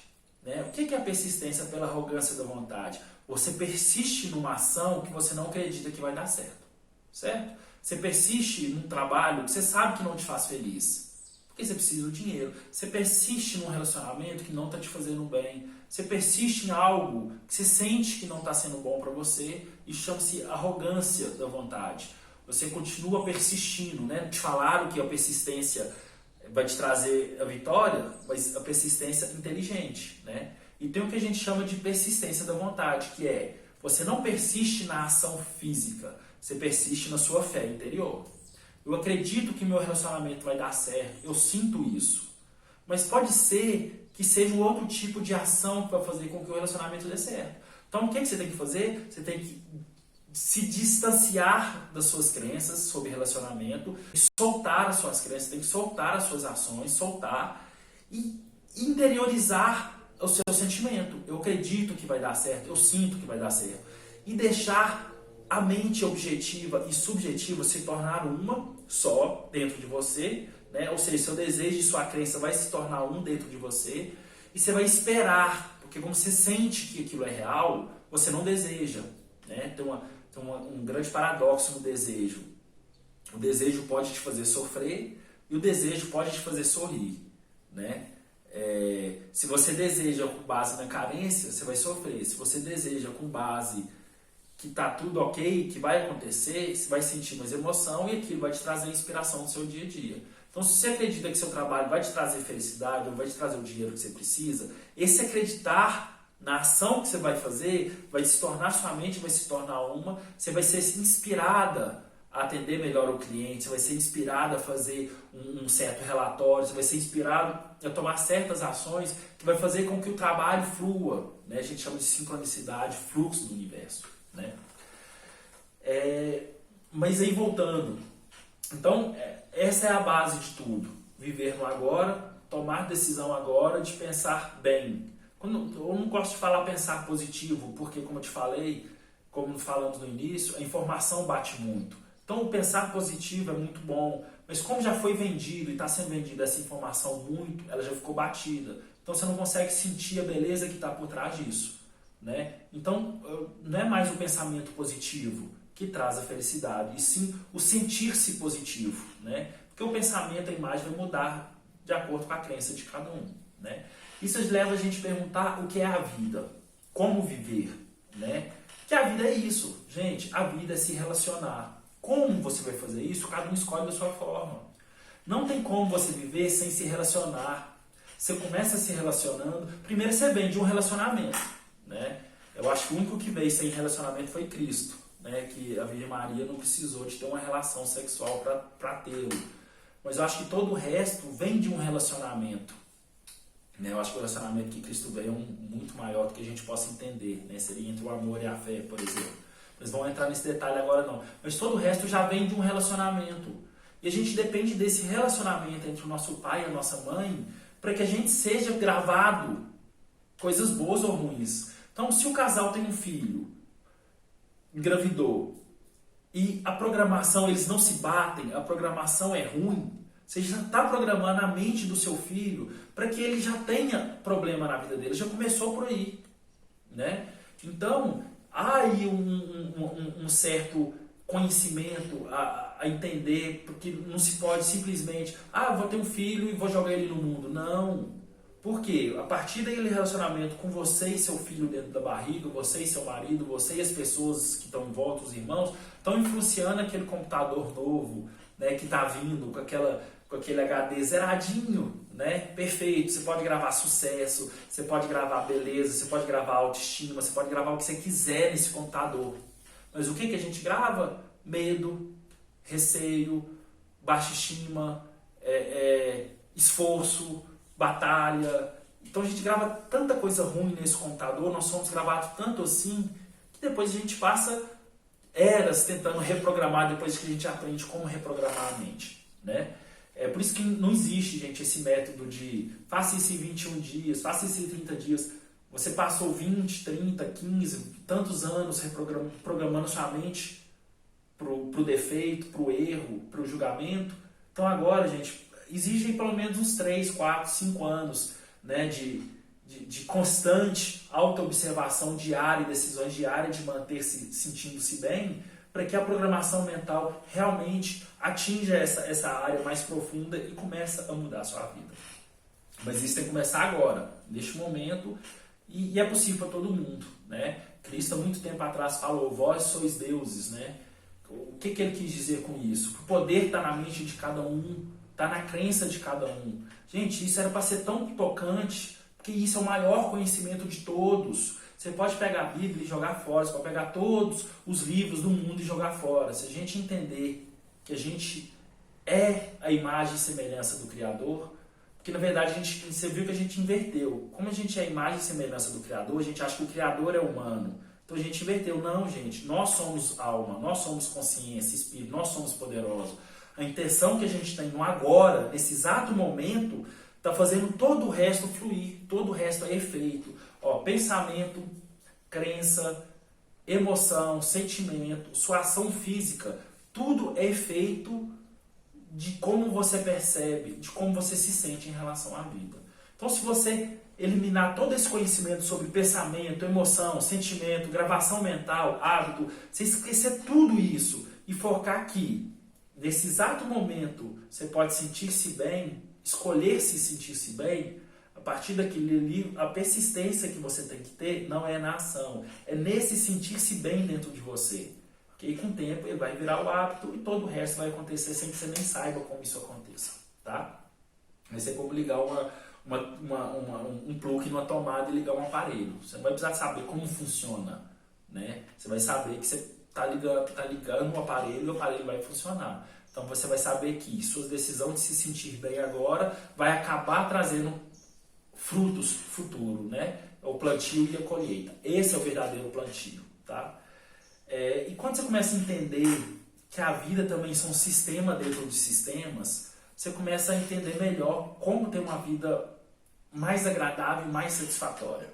né? O que é a persistência pela arrogância da vontade? Você persiste numa ação que você não acredita que vai dar certo, certo? Você persiste num trabalho que você sabe que não te faz feliz, porque você precisa do dinheiro. Você persiste num relacionamento que não está te fazendo bem. Você persiste em algo que você sente que não está sendo bom para você e chama-se arrogância da vontade. Você continua persistindo, né? Te falaram que a persistência vai te trazer a vitória, mas a persistência inteligente, né? E tem o que a gente chama de persistência da vontade, que é você não persiste na ação física, você persiste na sua fé interior. Eu acredito que meu relacionamento vai dar certo, eu sinto isso. Mas pode ser que seja um outro tipo de ação para fazer com que o relacionamento dê certo. Então o que você tem que fazer? Você tem que se distanciar das suas crenças sobre relacionamento, soltar as suas crenças, tem que soltar as suas ações, soltar e interiorizar o seu sentimento. Eu acredito que vai dar certo, eu sinto que vai dar certo. E deixar a mente objetiva e subjetiva se tornar uma só dentro de você, né? Ou seja, seu desejo e sua crença vai se tornar um dentro de você e você vai esperar, porque como você sente que aquilo é real, você não deseja, né? Tem um grande paradoxo no desejo. O desejo pode te fazer sofrer e o desejo pode te fazer sorrir, né? Se você deseja com base na carência, você vai sofrer. Se você deseja com base que está tudo ok, que vai acontecer, você vai sentir mais emoção e aquilo vai te trazer inspiração no seu dia a dia. Então, se você acredita que seu trabalho vai te trazer felicidade ou vai te trazer o dinheiro que você precisa, esse acreditar na ação que você vai fazer vai se tornar, sua mente vai se tornar uma, você vai ser inspirada a atender melhor o cliente, você vai ser inspirado a fazer um certo relatório, você vai ser inspirado a tomar certas ações que vai fazer com que o trabalho flua, né? A gente chama de sincronicidade, fluxo do universo, né? Mas aí voltando, então essa é a base de tudo, viver no agora, tomar decisão agora de pensar bem. Eu não gosto de falar pensar positivo, porque como eu te falei, como falamos no início, a informação bate muito. Então o pensar positivo é muito bom, mas como já foi vendido e está sendo vendida essa informação muito, ela já ficou batida. Então você não consegue sentir a beleza que está por trás disso, né? Então não é mais o pensamento positivo que traz a felicidade, e sim o sentir-se positivo, né? Porque o pensamento, a imagem vai mudar de acordo com a crença de cada um, né? Isso leva a gente a perguntar o que é a vida, como viver, né? Que a vida é isso, gente, a vida é se relacionar. Como você vai fazer isso? Cada um escolhe da sua forma. Não tem como você viver sem se relacionar. Você começa se relacionando, primeiro você vem de um relacionamento, né? Eu acho que o único que veio sem relacionamento foi Cristo, né? Que a Virgem Maria não precisou de ter uma relação sexual para tê-lo. Mas eu acho que todo o resto vem de um relacionamento. Né? Eu acho que o relacionamento que Cristo veio é muito maior do que a gente possa entender. Né? Seria entre o amor e a fé, por exemplo. Mas não vamos entrar nesse detalhe agora não. Mas todo o resto já vem de um relacionamento. E a gente depende desse relacionamento entre o nosso pai e a nossa mãe para que a gente seja gravado, coisas boas ou ruins. Então, se o casal tem um filho, engravidou, e a programação, eles não se batem, a programação é ruim, você já está programando a mente do seu filho para que ele já tenha problema na vida dele. Já começou por aí, né? Então, há aí um certo conhecimento a entender, porque não se pode simplesmente, vou ter um filho e vou jogar ele no mundo. Não. Por quê? A partir daquele relacionamento com você e seu filho dentro da barriga, você e seu marido, você e as pessoas que estão em volta, os irmãos, estão influenciando aquele computador novo, né, que está vindo com aquele HD zeradinho, né, perfeito. Você pode gravar sucesso, você pode gravar beleza, você pode gravar autoestima, você pode gravar o que você quiser nesse computador. Mas o que a gente grava? Medo, receio, baixa estima, esforço, batalha. Então a gente grava tanta coisa ruim nesse computador, nós somos gravados tanto assim, que depois a gente passa eras tentando reprogramar, depois que a gente aprende como reprogramar a mente, né? É por isso que não existe, gente, esse método de faça isso em 21 dias, faça isso em 30 dias. Você passou 20, 30, 15, tantos anos reprogramando sua mente pro defeito, pro erro, pro julgamento. Então agora, gente, exigem pelo menos uns 3, 4, 5 anos, né, de constante autoobservação diária e decisões diárias de manter-se sentindo-se bem, para que a programação mental realmente atinja essa área mais profunda e comece a mudar a sua vida. Mas isso tem que começar agora, neste momento, e é possível para todo mundo, né? Cristo há muito tempo atrás falou, vós sois deuses, né? O que ele quis dizer com isso? O poder está na mente de cada um, está na crença de cada um. Gente, isso era para ser tão tocante, porque isso é o maior conhecimento de todos. Você pode pegar a Bíblia e jogar fora, você pode pegar todos os livros do mundo e jogar fora. Se a gente entender que a gente é a imagem e semelhança do Criador, porque na verdade você viu que a gente inverteu. Como a gente é a imagem e semelhança do Criador, a gente acha que o Criador é humano. Então a gente inverteu. Não, gente, nós somos alma, nós somos consciência, espírito, nós somos poderosos. A intenção que a gente tem no agora, nesse exato momento, está fazendo todo o resto fluir, todo o resto é efeito. Pensamento, crença, emoção, sentimento, sua ação física, tudo é efeito de como você percebe, de como você se sente em relação à vida. Então, se você eliminar todo esse conhecimento sobre pensamento, emoção, sentimento, gravação mental, hábito, você esquecer tudo isso e focar aqui, nesse exato momento, você pode sentir-se bem, escolher se sentir-se bem. A partir daquele ali, a persistência que você tem que ter não é na ação, é nesse sentir-se bem dentro de você. E com o tempo ele vai virar o hábito e todo o resto vai acontecer sem que você nem saiba como isso aconteça, tá? Vai ser como ligar um plug numa tomada e ligar um aparelho. Você não vai precisar saber como funciona, né? Você vai saber que você tá ligando o aparelho e o aparelho vai funcionar. Então você vai saber que sua decisão de se sentir bem agora vai acabar trazendo frutos futuro, né? O plantio e a colheita. Esse é o verdadeiro plantio, tá? E quando você começa a entender que a vida também são um sistema dentro de sistemas, você começa a entender melhor como ter uma vida mais agradável e mais satisfatória.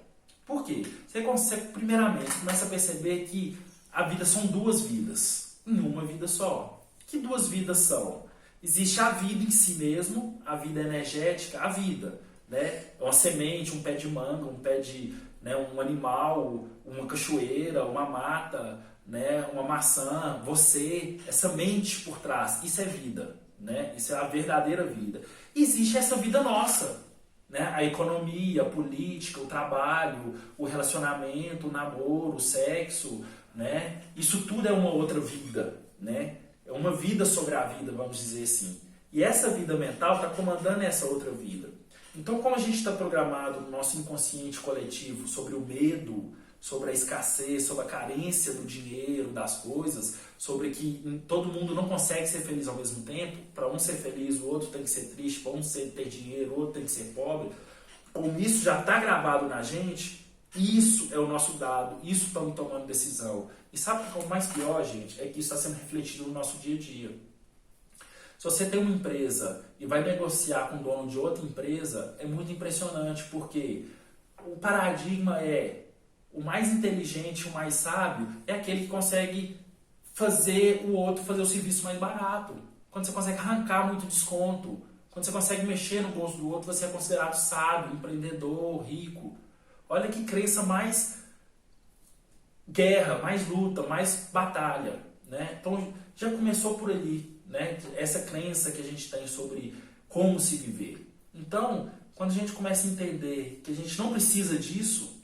Por quê? Você primeiramente começa a perceber que a vida são duas vidas, em uma vida só. Que duas vidas são? Existe a vida em si mesmo, a vida energética, a vida, né? Uma semente, um pé de manga, um pé de, né, um animal, uma cachoeira, uma mata, né, uma maçã, você, essa mente por trás, isso é vida, né? Isso é a verdadeira vida. Existe essa vida nossa, né? A economia, a política, o trabalho, o relacionamento, o namoro, o sexo, né? Isso tudo é uma outra vida, né? É uma vida sobre a vida, vamos dizer assim. E essa vida mental está comandando essa outra vida. Então, como a gente está programado no nosso inconsciente coletivo sobre o medo, sobre a escassez, sobre a carência do dinheiro, das coisas, sobre que todo mundo não consegue ser feliz ao mesmo tempo, para um ser feliz, o outro tem que ser triste, para um ter dinheiro, o outro tem que ser pobre, como isso já está gravado na gente, isso é o nosso dado, isso estamos tomando decisão. E sabe o que é o mais pior, gente? É que isso está sendo refletido no nosso dia a dia. Se você tem uma empresa e vai negociar com o dono de outra empresa, é muito impressionante, porque o paradigma é o mais inteligente, o mais sábio, é aquele que consegue fazer o outro fazer o serviço mais barato. Quando você consegue arrancar muito desconto, quando você consegue mexer no bolso do outro, você é considerado sábio, empreendedor, rico. Olha que crença mais guerra, mais luta, mais batalha, né? Então já começou por ali, né? Essa crença que a gente tem sobre como se viver. Então, quando a gente começa a entender que a gente não precisa disso,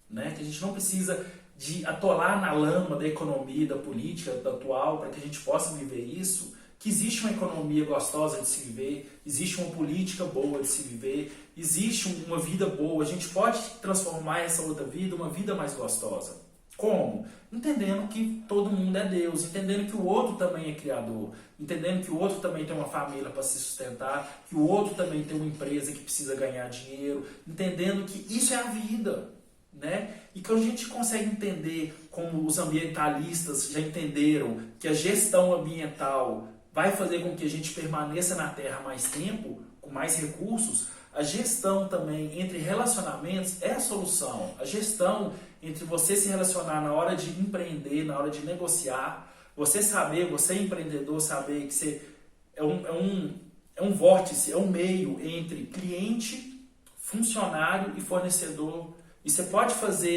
né? Que a gente não precisa de atolar na lama da economia, da política da atual para que a gente possa viver isso, que existe uma economia gostosa de se viver, existe uma política boa de se viver, existe uma vida boa, a gente pode transformar essa outra vida uma vida mais gostosa. Como? Entendendo que todo mundo é Deus, entendendo que o outro também é criador, entendendo que o outro também tem uma família para se sustentar, que o outro também tem uma empresa que precisa ganhar dinheiro, entendendo que isso é a vida, né? E que a gente consegue entender, como os ambientalistas já entenderam, que a gestão ambiental vai fazer com que a gente permaneça na Terra mais tempo, com mais recursos. A gestão também entre relacionamentos é a solução. A gestão entre você se relacionar na hora de empreender, na hora de negociar, você saber, você empreendedor, saber que você é um vórtice, é um meio entre cliente, funcionário e fornecedor. E você pode fazer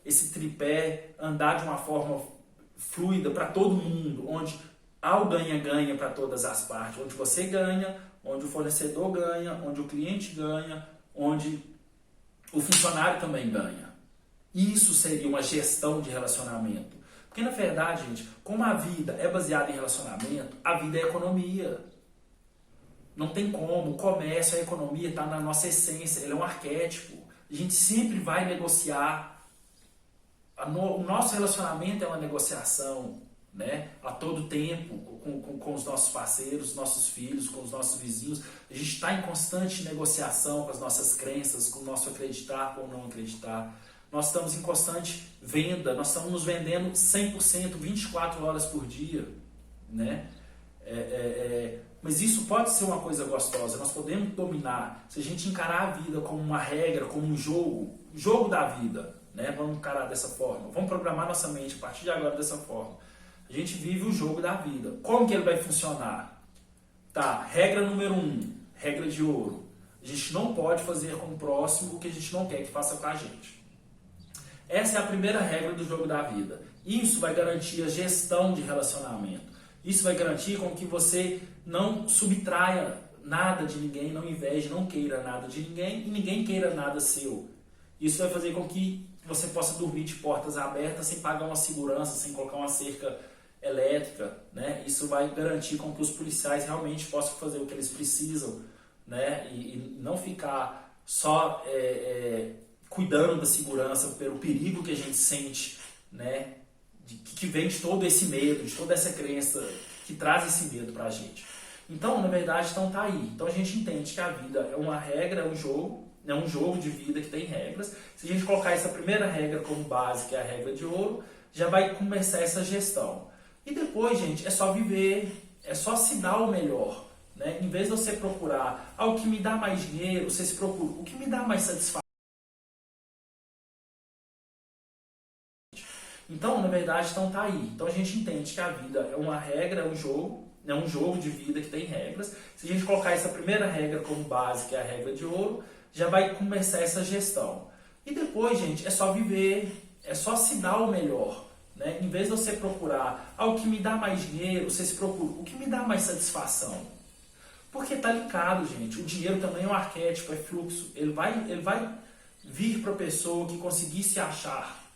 esse tripé andar de uma forma fluida para todo mundo, onde há o ganha-ganha para todas as partes, onde você ganha, onde o fornecedor ganha, onde o cliente ganha, onde o funcionário também ganha. Isso seria uma gestão de relacionamento. Porque, na verdade, gente, como a vida é baseada em relacionamento, a vida é economia. Não tem como. O comércio, a economia está na nossa essência, ele é um arquétipo. A gente sempre vai negociar. O nosso relacionamento é uma negociação, né? A todo tempo, com os nossos parceiros, nossos filhos, com os nossos vizinhos. A gente está em constante negociação com as nossas crenças, com o nosso acreditar, com o não acreditar. Nós estamos em constante venda, nós estamos nos vendendo 100%, 24 horas por dia, né? Mas isso pode ser uma coisa gostosa, nós podemos dominar, se a gente encarar a vida como uma regra, como um jogo da vida, né? Vamos encarar dessa forma, vamos programar nossa mente a partir de agora dessa forma. A gente vive o jogo da vida. Como que ele vai funcionar? Tá, regra número 1, regra de ouro. A gente não pode fazer com o próximo o que a gente não quer que faça com a gente. Essa é a primeira regra do jogo da vida. Isso vai garantir a gestão de relacionamento. Isso vai garantir com que você não subtraia nada de ninguém, não inveje, não queira nada de ninguém e ninguém queira nada seu. Isso vai fazer com que você possa dormir de portas abertas sem pagar uma segurança, sem colocar uma cerca elétrica, né? Isso vai garantir com que os policiais realmente possam fazer o que eles precisam, né? E não ficar só cuidando da segurança pelo perigo que a gente sente, né? que vem de todo esse medo, de toda essa crença que traz esse medo pra gente. Então, na verdade, então tá aí. Então a gente entende que a vida é uma regra, é um jogo de vida que tem regras. Se a gente colocar essa primeira regra como base, que é a regra de ouro, já vai começar essa gestão. E depois, gente, é só viver, é só se dar o melhor. Né? Em vez de você procurar o que me dá mais dinheiro, você se procura o que me dá mais satisfação. Então, na verdade, então tá aí. Então a gente entende que a vida é uma regra, é um jogo de vida que tem regras. Se a gente colocar essa primeira regra como base, que é a regra de ouro, já vai começar essa gestão. E depois, gente, é só viver, é só se dar o melhor. Né? Em vez de você procurar o que me dá mais dinheiro, você se procura o que me dá mais satisfação. Porque tá linkado, gente. O dinheiro também é um arquétipo, é fluxo. Ele vai vir para a pessoa que conseguir se achar,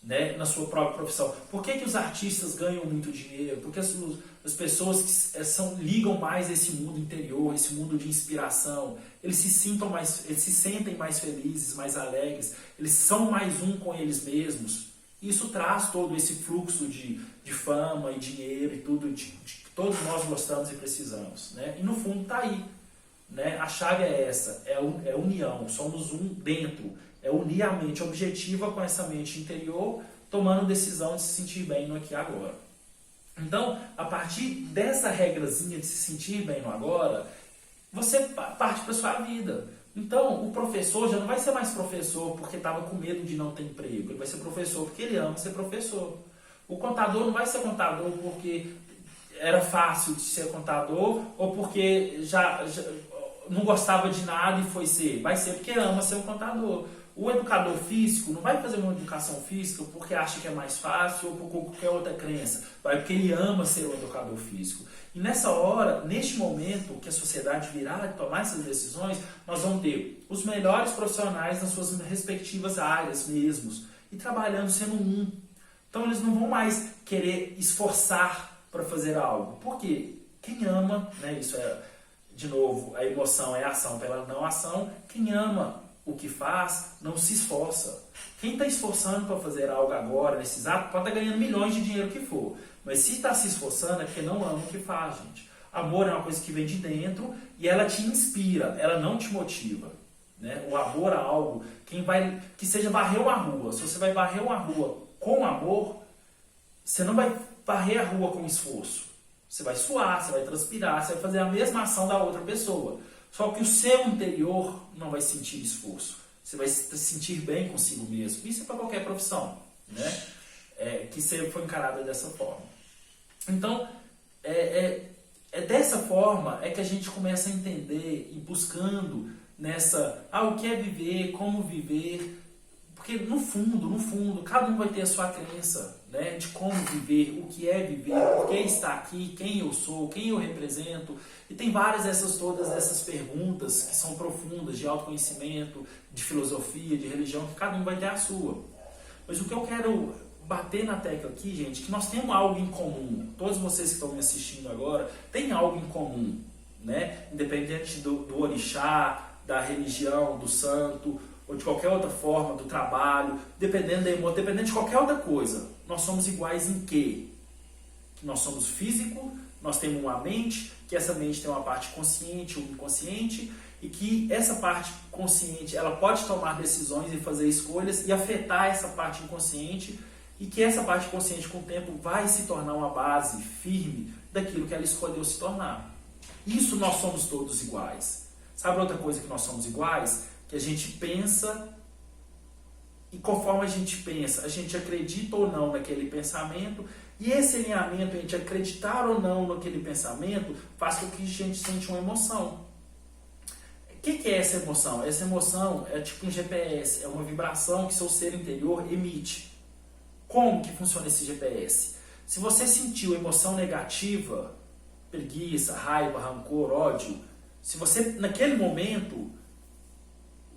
né, na sua própria profissão. Por que os artistas ganham muito dinheiro? Porque as pessoas que ligam mais a esse mundo interior, esse mundo de inspiração, eles se sentem mais felizes, mais alegres, eles são mais um com eles mesmos. Isso traz todo esse fluxo de fama e dinheiro e tudo que todos nós gostamos e precisamos. Né? E no fundo está aí. Né? A chave é essa, é união, somos um dentro. É unir a mente objetiva com essa mente interior, tomando decisão de se sentir bem no aqui e agora. Então, a partir dessa regrazinha de se sentir bem no agora, você parte para a sua vida. Então, o professor já não vai ser mais professor porque estava com medo de não ter emprego. Ele vai ser professor porque ele ama ser professor. O contador não vai ser contador porque era fácil de ser contador ou porque já não gostava de nada e foi ser. Vai ser porque ama ser um contador. O educador físico não vai fazer uma educação física porque acha que é mais fácil ou por qualquer outra crença. Vai porque ele ama ser um educador físico. E nessa hora, neste momento que a sociedade virá e tomar essas decisões, nós vamos ter os melhores profissionais nas suas respectivas áreas mesmos e trabalhando sendo um. Então eles não vão mais querer esforçar para fazer algo. Por quê? Quem ama, né, isso é, de novo, a emoção é a ação pela não ação, quem ama o que faz, não se esforça. Quem está esforçando para fazer algo agora, nesse exato, pode estar ganhando milhões de dinheiro que for. Mas se está se esforçando é porque não ama o que faz, gente. Amor é uma coisa que vem de dentro e ela te inspira, ela não te motiva. Né? O amor a algo, que seja varrer uma rua. Se você vai varrer uma rua com amor, você não vai varrer a rua com esforço. Você vai suar, você vai transpirar, você vai fazer a mesma ação da outra pessoa. Só que o seu interior não vai sentir esforço. Você vai se sentir bem consigo mesmo. Isso é para qualquer profissão, né? Que sempre foi encarada dessa forma. Então, dessa forma é que a gente começa a entender e buscando nessa, o que é viver, como viver. Porque no fundo, cada um vai ter a sua crença, né, de como viver, o que é viver, por que está aqui, quem eu sou, quem eu represento. E tem todas essas perguntas que são profundas, de autoconhecimento, de filosofia, de religião, que cada um vai ter a sua. Mas o que eu quero bater na tecla aqui, gente, que nós temos algo em comum. Todos vocês que estão me assistindo agora têm algo em comum, né? Independente do orixá, da religião, do santo, ou de qualquer outra forma, do trabalho, dependendo da emoção, dependendo de qualquer outra coisa. Nós somos iguais em quê? Nós somos físico, nós temos uma mente, que essa mente tem uma parte consciente ou inconsciente, e que essa parte consciente ela pode tomar decisões e fazer escolhas e afetar essa parte inconsciente, e que essa parte consciente com o tempo vai se tornar uma base firme daquilo que ela escolheu se tornar. Isso nós somos todos iguais. Sabe outra coisa que nós somos iguais? Que a gente pensa e conforme a gente pensa, a gente acredita ou não naquele pensamento, e esse alinhamento, a gente acreditar ou não naquele pensamento, faz com que a gente sente uma emoção. O que é essa emoção? Essa emoção é tipo um GPS, é uma vibração que seu ser interior emite. Como que funciona esse GPS? Se você sentiu emoção negativa, preguiça, raiva, rancor, ódio, se você, naquele momento,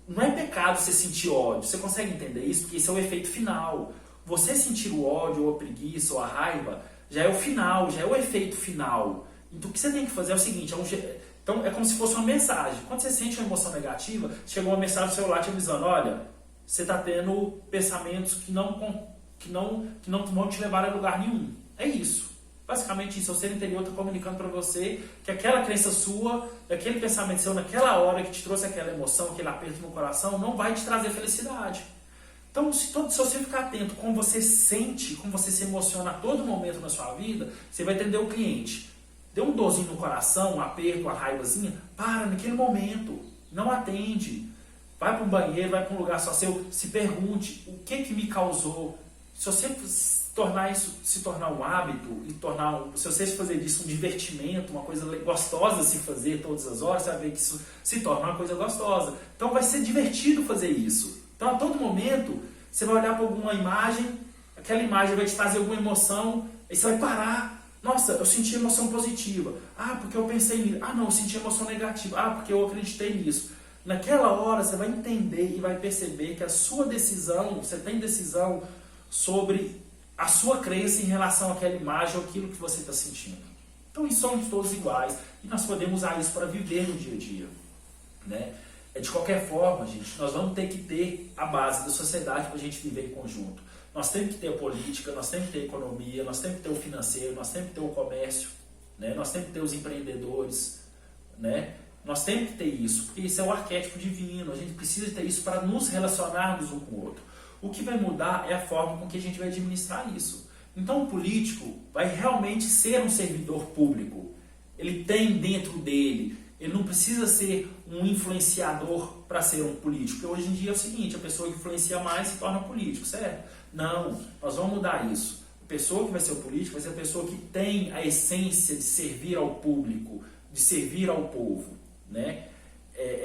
não é pecado você sentir ódio. Você consegue entender isso? Porque isso é o efeito final. Você sentir o ódio, ou a preguiça, ou a raiva, já é o final, já é o efeito final. Então o que você tem que fazer é o seguinte, então é como se fosse uma mensagem. Quando você sente uma emoção negativa, chegou uma mensagem no celular te avisando, olha, você está tendo pensamentos que não que não vão te levar a lugar nenhum. É isso. Basicamente isso, o ser interior está comunicando para você que aquela crença sua, aquele pensamento seu naquela hora que te trouxe aquela emoção, aquele aperto no coração, não vai te trazer felicidade. Então, se você ficar atento como você sente, como você se emociona a todo momento na sua vida, você vai entender o cliente. Deu um dorzinho no coração, um aperto, uma raivazinha, para naquele momento, não atende. Vai para um banheiro, vai para um lugar só seu, se pergunte o que me causou. Se você tornar isso, se tornar um hábito, e se você fazer disso um divertimento, uma coisa gostosa se fazer todas as horas, você vai ver que isso se torna uma coisa gostosa. Então vai ser divertido fazer isso. Então a todo momento você vai olhar para alguma imagem, aquela imagem vai te trazer alguma emoção, aí você vai parar. Nossa, eu senti emoção positiva. Ah, porque eu pensei nisso. Ah, não, eu senti emoção negativa. Ah, porque eu acreditei nisso. Naquela hora você vai entender e vai perceber que a sua decisão, você tem decisão sobre a sua crença em relação àquela imagem ou aquilo que você está sentindo. Então, isso somos todos iguais e nós podemos usar isso para viver no dia a dia, né? De qualquer forma, gente, nós vamos ter que ter a base da sociedade para a gente viver em conjunto. Nós temos que ter a política, nós temos que ter a economia, nós temos que ter o financeiro, nós temos que ter o comércio, né? Nós temos que ter os empreendedores, né? Nós temos que ter isso, porque isso é o arquétipo divino, a gente precisa ter isso para nos relacionarmos um com o outro. O que vai mudar é a forma com que a gente vai administrar isso. Então o político vai realmente ser um servidor público. Ele tem dentro dele, ele não precisa ser um influenciador para ser um político. Porque hoje em dia é o seguinte, a pessoa que influencia mais se torna político, certo? Não, nós vamos mudar isso. A pessoa que vai ser o político vai ser a pessoa que tem a essência de servir ao público, de servir ao povo, né?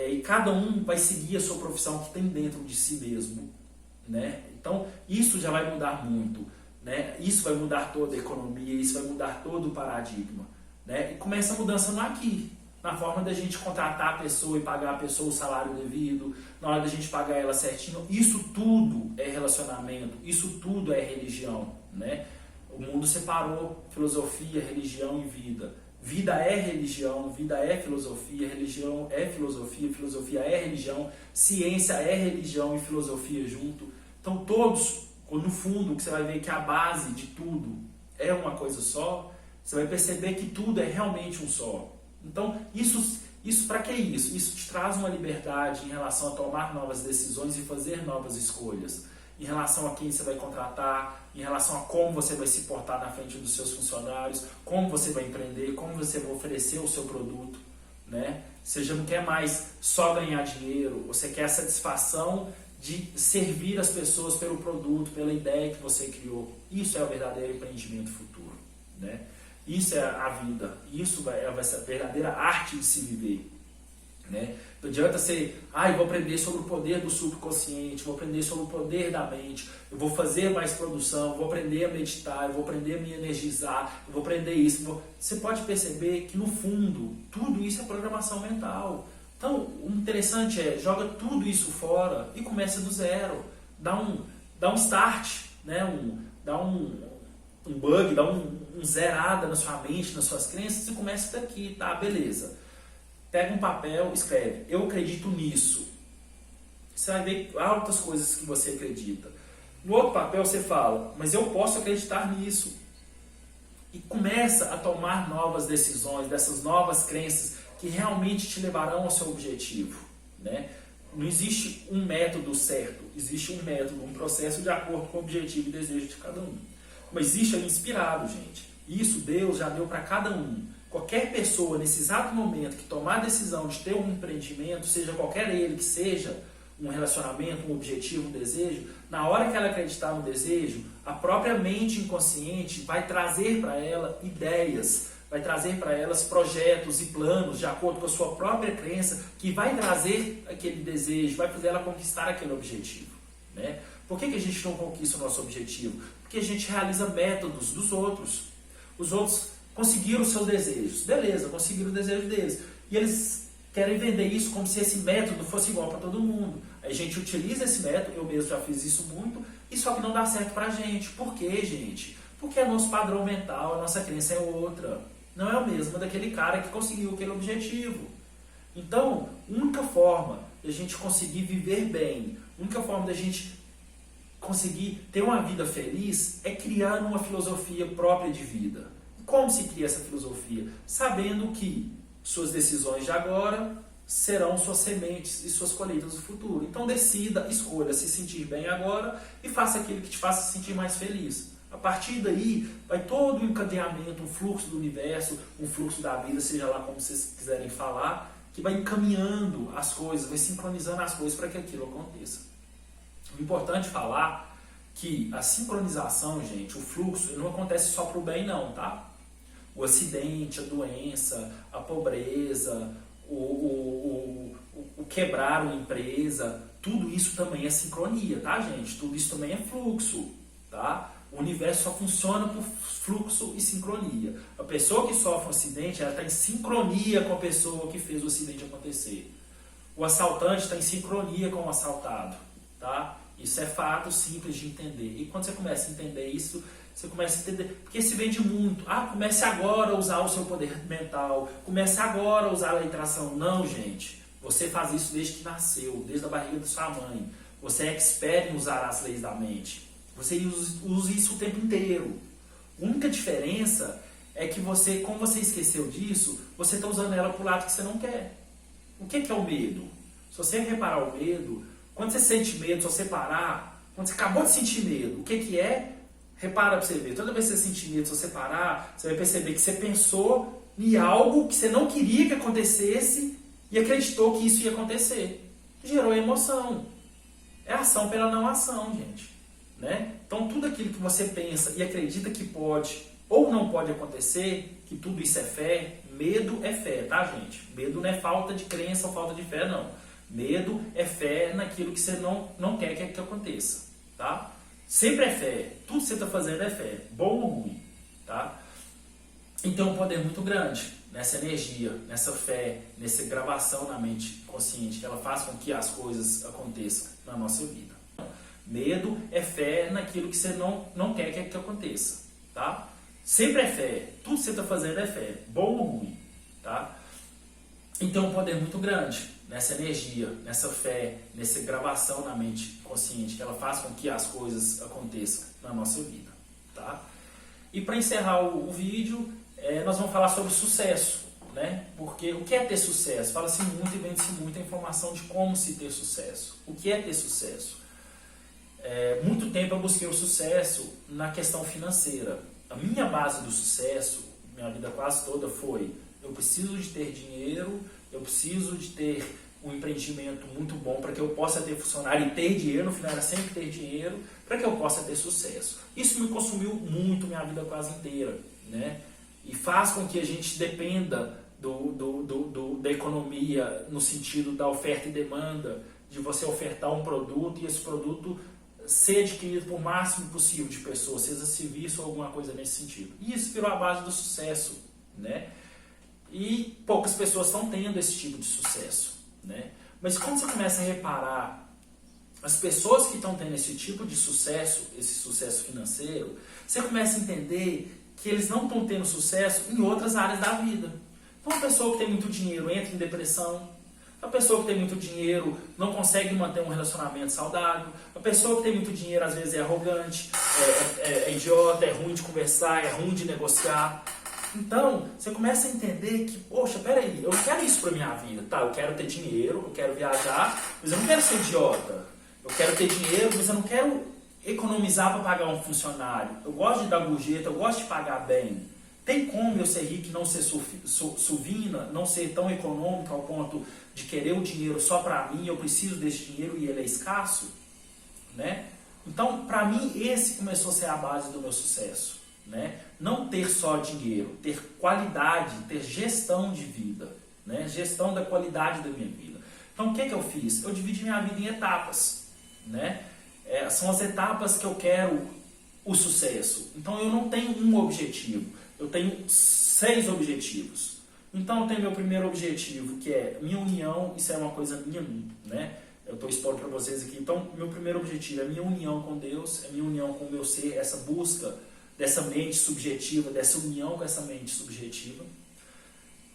E cada um vai seguir a sua profissão que tem dentro de si mesmo, né? Então isso já vai mudar muito, né? Isso vai mudar toda a economia, isso vai mudar todo o paradigma, né? E começa a mudança no aqui, na forma da gente contratar a pessoa e pagar a pessoa o salário devido, na hora da gente pagar ela certinho. Isso tudo é relacionamento, isso tudo é religião, né? O mundo separou filosofia, religião e vida. Vida é religião, vida é filosofia, religião é filosofia, filosofia é religião, ciência é religião e filosofia junto. Então todos, no fundo, que você vai ver que a base de tudo é uma coisa só, você vai perceber que tudo é realmente um só. Então isso para que isso? Isso te traz uma liberdade em relação a tomar novas decisões e fazer novas escolhas. Em relação a quem você vai contratar, em relação a como você vai se portar na frente dos seus funcionários, como você vai empreender, como você vai oferecer o seu produto, né? Você já não quer mais só ganhar dinheiro, você quer a satisfação de servir as pessoas pelo produto, pela ideia que você criou. Isso é o verdadeiro empreendimento futuro, né? Isso é a vida, isso é a verdadeira arte de se viver, né? Não adianta ser, eu vou aprender sobre o poder do subconsciente, vou aprender sobre o poder da mente, eu vou fazer mais produção, eu vou aprender a meditar, eu vou aprender a me energizar, eu vou aprender isso. Você pode perceber que no fundo, tudo isso é programação mental. Então, o interessante é, joga tudo isso fora e começa do zero. Dá um start, né? Dá um bug, dá um zerada na sua mente, nas suas crenças e começa daqui, tá? Beleza. Pega um papel, escreve, eu acredito nisso. Você vai ver altas coisas que você acredita. No outro papel você fala, mas eu posso acreditar nisso. E começa a tomar novas decisões, dessas novas crenças que realmente te levarão ao seu objetivo, né? Não existe um método certo, existe um método, um processo de acordo com o objetivo e desejo de cada um. Mas isso é inspirado, gente. Isso Deus já deu para cada um. Qualquer pessoa, nesse exato momento, que tomar a decisão de ter um empreendimento, seja qualquer ele que seja, um relacionamento, um objetivo, um desejo, na hora que ela acreditar no desejo, a própria mente inconsciente vai trazer para ela ideias, vai trazer para elas projetos e planos de acordo com a sua própria crença, que vai trazer aquele desejo, vai fazer ela conquistar aquele objetivo, né? Por que a gente não conquista o nosso objetivo? Porque a gente realiza métodos dos outros. Os outros conseguiram os seus desejos. Beleza, conseguiram o desejo deles. E eles querem vender isso como se esse método fosse igual para todo mundo. A gente utiliza esse método, eu mesmo já fiz isso muito, e só que não dá certo para a gente. Por quê, gente? Porque é nosso padrão mental, a nossa crença é outra. Não é o mesmo daquele cara que conseguiu aquele objetivo. Então, a única forma da gente conseguir viver bem, a única forma da gente conseguir ter uma vida feliz é criar uma filosofia própria de vida. Como se cria essa filosofia? Sabendo que suas decisões de agora serão suas sementes e suas colheitas do futuro. Então decida, escolha se sentir bem agora e faça aquilo que te faça se sentir mais feliz. A partir daí, vai todo o encadeamento, um fluxo do universo, um fluxo da vida, seja lá como vocês quiserem falar, que vai encaminhando as coisas, vai sincronizando as coisas para que aquilo aconteça. O importante é falar que a sincronização, gente, o fluxo, não acontece só para o bem não, tá? O acidente, a doença, a pobreza, o quebrar uma empresa, tudo isso também é sincronia, tá, gente? Tudo isso também é fluxo, tá? O universo só funciona por fluxo e sincronia. A pessoa que sofre um acidente, ela está em sincronia com a pessoa que fez o acidente acontecer. O assaltante está em sincronia com o assaltado, tá? Isso é fato simples de entender. E quando você começa a entender isso, você começa a entender, porque se vende muito. Comece agora a usar o seu poder mental, comece agora a usar a letração. Não, gente. Você faz isso desde que nasceu, desde a barriga da sua mãe. Você é expert em usar as leis da mente. Você usa isso o tempo inteiro. A única diferença é que você, como você esqueceu disso, você está usando ela para o lado que você não quer. O que é o medo? Se você reparar o medo, quando você sente medo, se você parar, quando você acabou de sentir medo, o que é? Repara para você ver. Toda vez que você sentir medo, se você parar, você vai perceber que você pensou em algo que você não queria que acontecesse e acreditou que isso ia acontecer. Gerou emoção. É ação pela não ação, gente. Né? Então tudo aquilo que você pensa e acredita que pode ou não pode acontecer, que tudo isso é fé, medo é fé, tá, gente? Medo não é falta de crença ou falta de fé, não. Medo é fé naquilo que você não quer que aconteça, tá? Sempre é fé. Tudo que você está fazendo é fé, bom ou ruim, tá? Então um poder muito grande nessa energia, nessa fé, nessa gravação na mente consciente, que ela faz com que as coisas aconteçam na nossa vida. Medo é fé naquilo que você não quer que aconteça, tá? Sempre é fé. Tudo que você está fazendo é fé, bom ou ruim, tá? Então um poder muito grande nessa energia, nessa fé, nessa gravação na mente consciente, que ela faz com que as coisas aconteçam na nossa vida, tá? E para encerrar o vídeo, nós vamos falar sobre sucesso, né? Porque o que é ter sucesso? Fala-se muito e vende-se muito a informação de como se ter sucesso. O que é ter sucesso? Muito tempo eu busquei o sucesso na questão financeira. A minha base do sucesso, minha vida quase toda foi: eu preciso de ter dinheiro, eu preciso de ter um empreendimento muito bom para que eu possa ter funcionário e ter dinheiro, no final era sempre ter dinheiro, para que eu possa ter sucesso. Isso me consumiu muito minha vida quase inteira, né? E faz com que a gente dependa da economia no sentido da oferta e demanda, de você ofertar um produto e esse produto ser adquirido por máximo possível de pessoas, seja serviço ou alguma coisa nesse sentido. E isso virou a base do sucesso, né? E poucas pessoas estão tendo esse tipo de sucesso, né? Mas quando você começa a reparar as pessoas que estão tendo esse tipo de sucesso, esse sucesso financeiro, você começa a entender que eles não estão tendo sucesso em outras áreas da vida. Então, uma pessoa que tem muito dinheiro entra em depressão. A pessoa que tem muito dinheiro não consegue manter um relacionamento saudável. A pessoa que tem muito dinheiro às vezes é arrogante, é idiota, é ruim de conversar, é ruim de negociar. Então, você começa a entender que, poxa, peraí, eu não quero isso pra minha vida, tá? Eu quero ter dinheiro, eu quero viajar, mas eu não quero ser idiota. Eu quero ter dinheiro, mas eu não quero economizar para pagar um funcionário. Eu gosto de dar gorjeta, eu gosto de pagar bem. Tem como eu ser rico e não ser suvina, não ser tão econômico ao ponto de querer o dinheiro só para mim, eu preciso desse dinheiro e ele é escasso? Né? Então, para mim, esse começou a ser a base do meu sucesso. Né? Não ter só dinheiro, ter qualidade, ter gestão de vida, né? Gestão da qualidade da minha vida. Então, o que eu fiz? Eu dividi minha vida em etapas. Né? São as etapas que eu quero o sucesso. Então, eu não tenho um objetivo. Eu tenho 6 objetivos. Então eu tenho meu primeiro objetivo, que é minha união. Isso é uma coisa minha, né? Eu estou expondo para vocês aqui. Então meu primeiro objetivo é minha união com Deus, é minha união com o meu ser, essa busca dessa mente subjetiva, dessa união com essa mente subjetiva.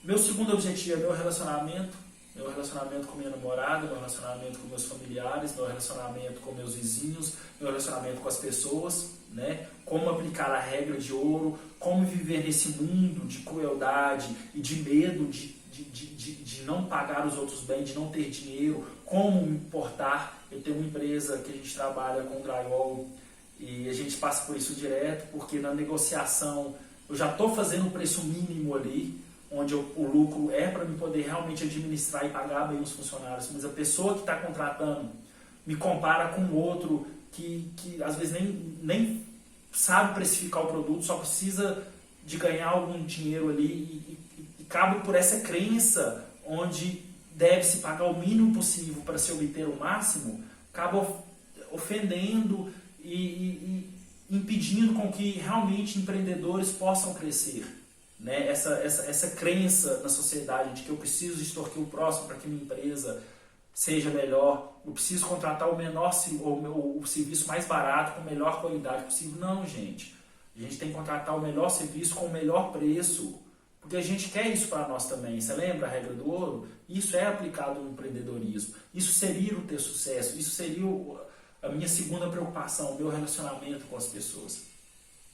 Meu segundo objetivo é meu relacionamento. meu relacionamento com minha namorada, meu relacionamento com meus familiares, meu relacionamento com meus vizinhos, meu relacionamento com as pessoas, né? Como aplicar a regra de ouro, como viver nesse mundo de crueldade e de medo de não pagar os outros bem, de não ter dinheiro, como me portar. Eu tenho uma empresa que a gente trabalha com drywall e a gente passa por isso direto, porque na negociação eu já estou fazendo um preço mínimo ali, onde o lucro é para me poder realmente administrar e pagar bem os funcionários, mas a pessoa que está contratando me compara com outro que às vezes nem sabe precificar o produto, só precisa de ganhar algum dinheiro ali e cabe por essa crença onde deve-se pagar o mínimo possível para se obter o máximo, acaba ofendendo e impedindo com que realmente empreendedores possam crescer. Né? Essa crença na sociedade de que eu preciso extorquir o próximo para que minha empresa seja melhor, eu preciso contratar o serviço mais barato, com a melhor qualidade possível. Não, gente. A gente tem que contratar o melhor serviço com o melhor preço, porque a gente quer isso para nós também. Você lembra a regra do ouro? Isso é aplicado no empreendedorismo. Isso seria o ter sucesso, isso seria a minha segunda preocupação, o meu relacionamento com as pessoas.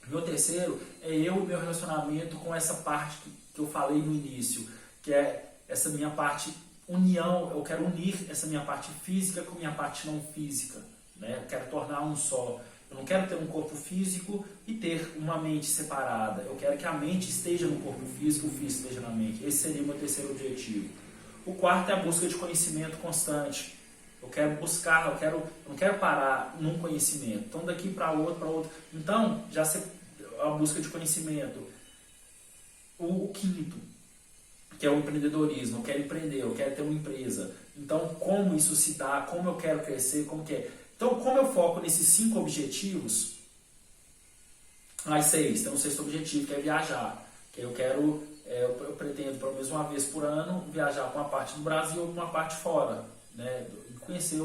Meu terceiro é eu e meu relacionamento com essa parte que eu falei no início, que é essa minha parte união. Eu quero unir essa minha parte física com a minha parte não física, né? Eu quero tornar um só. Eu não quero ter um corpo físico e ter uma mente separada. Eu quero que a mente esteja no corpo físico e o físico esteja na mente. Esse seria o meu terceiro objetivo. O quarto é a busca de conhecimento constante. Eu quero buscar, eu não quero parar num conhecimento. Então, daqui para outro. Então, a busca de conhecimento. O quinto, que é o empreendedorismo. Eu quero empreender, eu quero ter uma empresa. Então, como isso se dá, como eu quero crescer, como que é. Então, como eu foco nesses 5 objetivos, tem um sexto objetivo, que é viajar. Que eu pretendo, pelo menos uma vez por ano, viajar para uma parte do Brasil ou para uma parte fora. Né? Conhecer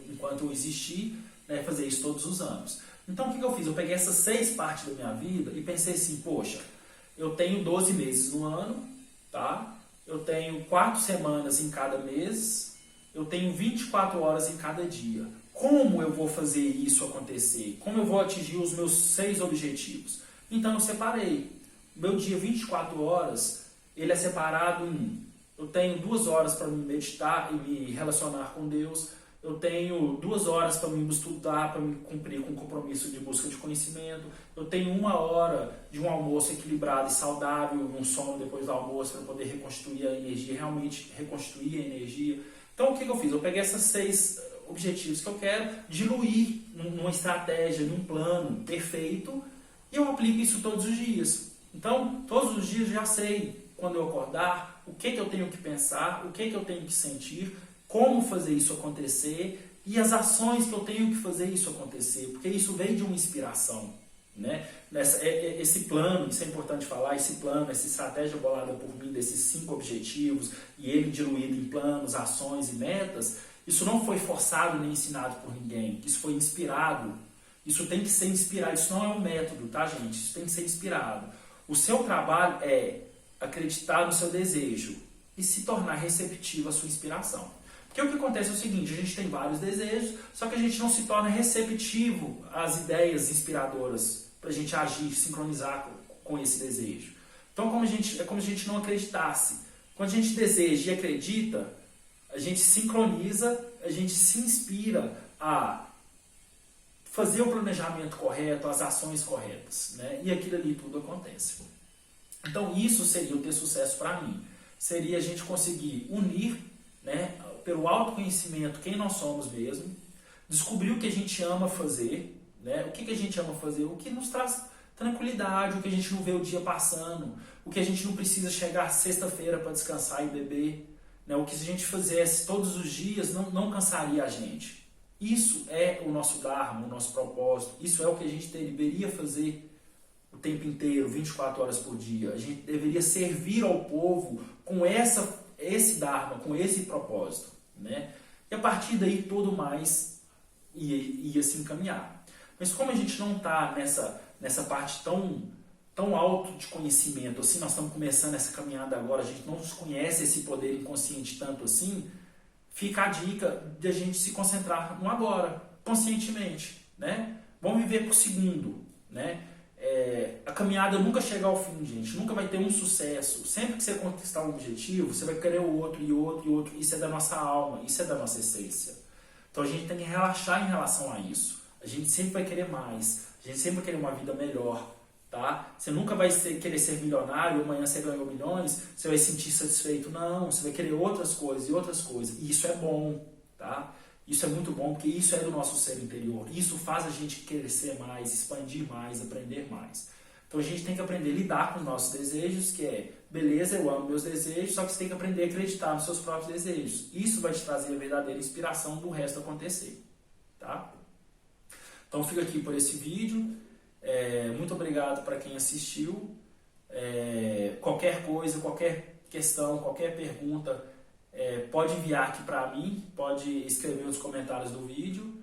enquanto eu existir, né? Fazer isso todos os anos. Então, o que eu fiz? Eu peguei essas 6 partes da minha vida e pensei assim, poxa, eu tenho 12 meses no ano, tá? Eu tenho 4 semanas em cada mês, eu tenho 24 horas em cada dia. Como eu vou fazer isso acontecer? Como eu vou atingir os meus 6 objetivos? Então eu separei. Meu dia 24 horas, ele é separado em... Eu tenho 2 horas para me meditar e me relacionar com Deus. Eu tenho 2 horas para me estudar, para me cumprir com o compromisso de busca de conhecimento. Eu tenho 1 hora de um almoço equilibrado e saudável, um sono depois do almoço, para poder reconstruir a energia, realmente reconstruir a energia. Então o que eu fiz? Eu peguei essas 6 objetivos que eu quero, diluir numa estratégia, num plano perfeito, e eu aplico isso todos os dias. Então, todos os dias eu já sei, quando eu acordar, o que eu tenho que pensar, o que eu tenho que sentir, como fazer isso acontecer e as ações que eu tenho que fazer isso acontecer, porque isso vem de uma inspiração. Né? Esse plano, isso é importante falar, esse plano, essa estratégia bolada por mim, desses 5 objetivos, e ele diluído em planos, ações e metas, isso não foi forçado nem ensinado por ninguém, isso foi inspirado. Isso tem que ser inspirado, isso não é um método, tá, gente? Isso tem que ser inspirado. O seu trabalho é acreditar no seu desejo e se tornar receptivo à sua inspiração. Porque o que acontece é o seguinte, a gente tem vários desejos, só que a gente não se torna receptivo às ideias inspiradoras para a gente agir, sincronizar com esse desejo. Então é como se a gente não acreditasse. Quando a gente deseja e acredita, a gente sincroniza, a gente se inspira a fazer o planejamento correto, as ações corretas, né? E aquilo ali tudo acontece. Então isso seria o ter sucesso para mim. Seria a gente conseguir unir, né, pelo autoconhecimento quem nós somos mesmo, descobrir o que a gente ama fazer, né? O que a gente ama fazer, o que nos traz tranquilidade, o que a gente não vê o dia passando, o que a gente não precisa chegar sexta-feira para descansar e beber, né? O que se a gente fizesse todos os dias não cansaria a gente. Isso é o nosso dharma, o nosso propósito, isso é o que a gente deveria fazer o tempo inteiro, 24 horas por dia. A gente deveria servir ao povo com esse dharma, com esse propósito, né? E a partir daí tudo mais ia se encaminhar. Mas como a gente não está nessa parte tão tão alto de conhecimento assim, nós estamos começando essa caminhada agora, a gente não conhece esse poder inconsciente tanto assim, fica a dica de a gente se concentrar no agora, conscientemente, né? Vamos viver por segundo, né? A caminhada nunca chega ao fim, gente, nunca vai ter um sucesso. Sempre que você conquistar um objetivo, você vai querer o outro e outro e outro. Isso é da nossa alma, isso é da nossa essência. Então a gente tem que relaxar em relação a isso. A gente sempre vai querer mais, a gente sempre vai querer uma vida melhor, tá? Você nunca vai querer ser milionário, amanhã você ganhou milhões, você vai se sentir satisfeito. Não, você vai querer outras coisas e outras coisas. E isso é bom, tá? Isso é muito bom, porque isso é do nosso ser interior. Isso faz a gente crescer mais, expandir mais, aprender mais. Então a gente tem que aprender a lidar com os nossos desejos, que é, beleza, eu amo meus desejos, só que você tem que aprender a acreditar nos seus próprios desejos. Isso vai te trazer a verdadeira inspiração do resto acontecer, tá? Então fica aqui por esse vídeo. Muito obrigado para quem assistiu. Qualquer coisa, qualquer questão, qualquer pergunta, pode enviar aqui para mim, pode escrever nos comentários do vídeo.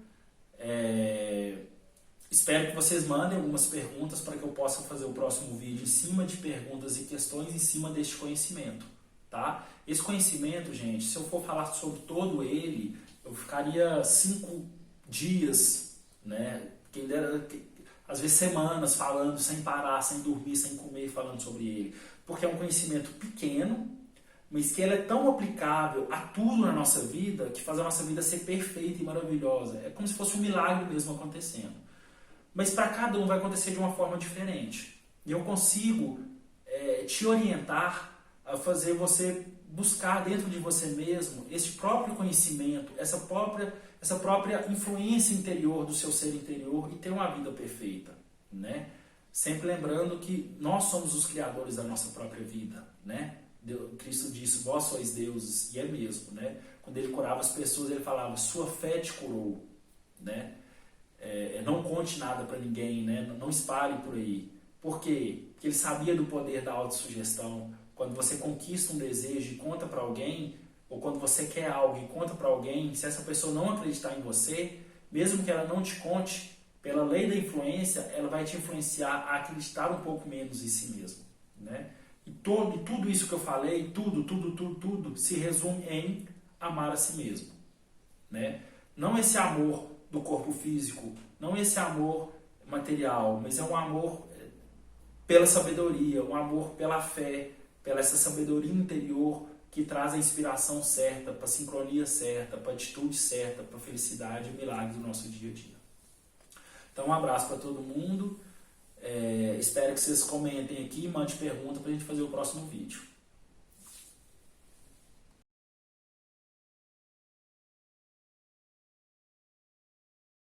Espero que vocês mandem algumas perguntas para que eu possa fazer o próximo vídeo em cima de perguntas e questões em cima deste conhecimento, tá? Esse conhecimento, gente, se eu for falar sobre todo ele, eu ficaria 5 dias, né? Quem dera, às vezes semanas falando, sem parar, sem dormir, sem comer, falando sobre ele. Porque é um conhecimento pequeno, mas que ele é tão aplicável a tudo na nossa vida, que faz a nossa vida ser perfeita e maravilhosa. É como se fosse um milagre mesmo acontecendo. Mas para cada um vai acontecer de uma forma diferente. E eu consigo te orientar a fazer você buscar dentro de você mesmo esse próprio conhecimento, essa própria influência interior do seu ser interior e ter uma vida perfeita, né? Sempre lembrando que nós somos os criadores da nossa própria vida, né? Cristo disse, vós sois deuses, e é mesmo, né? Quando ele curava as pessoas, ele falava, sua fé te curou, né? Não conte nada para ninguém, né? Não espalhe por aí. Por quê? Porque ele sabia do poder da autossugestão. Quando você conquista um desejo e conta para alguém, ou quando você quer algo e conta para alguém, se essa pessoa não acreditar em você, mesmo que ela não te conte, pela lei da influência, ela vai te influenciar a acreditar um pouco menos em si mesmo, né? E tudo isso que eu falei, tudo se resume em amar a si mesmo, né? Não esse amor do corpo físico, não esse amor material, mas é um amor pela sabedoria, um amor pela fé, pela essa sabedoria interior que traz a inspiração certa, para a sincronia certa, para a atitude certa, para a felicidade e milagre do nosso dia a dia. Então um abraço para todo mundo, espero que vocês comentem aqui e mandem pergunta para a gente fazer o próximo vídeo.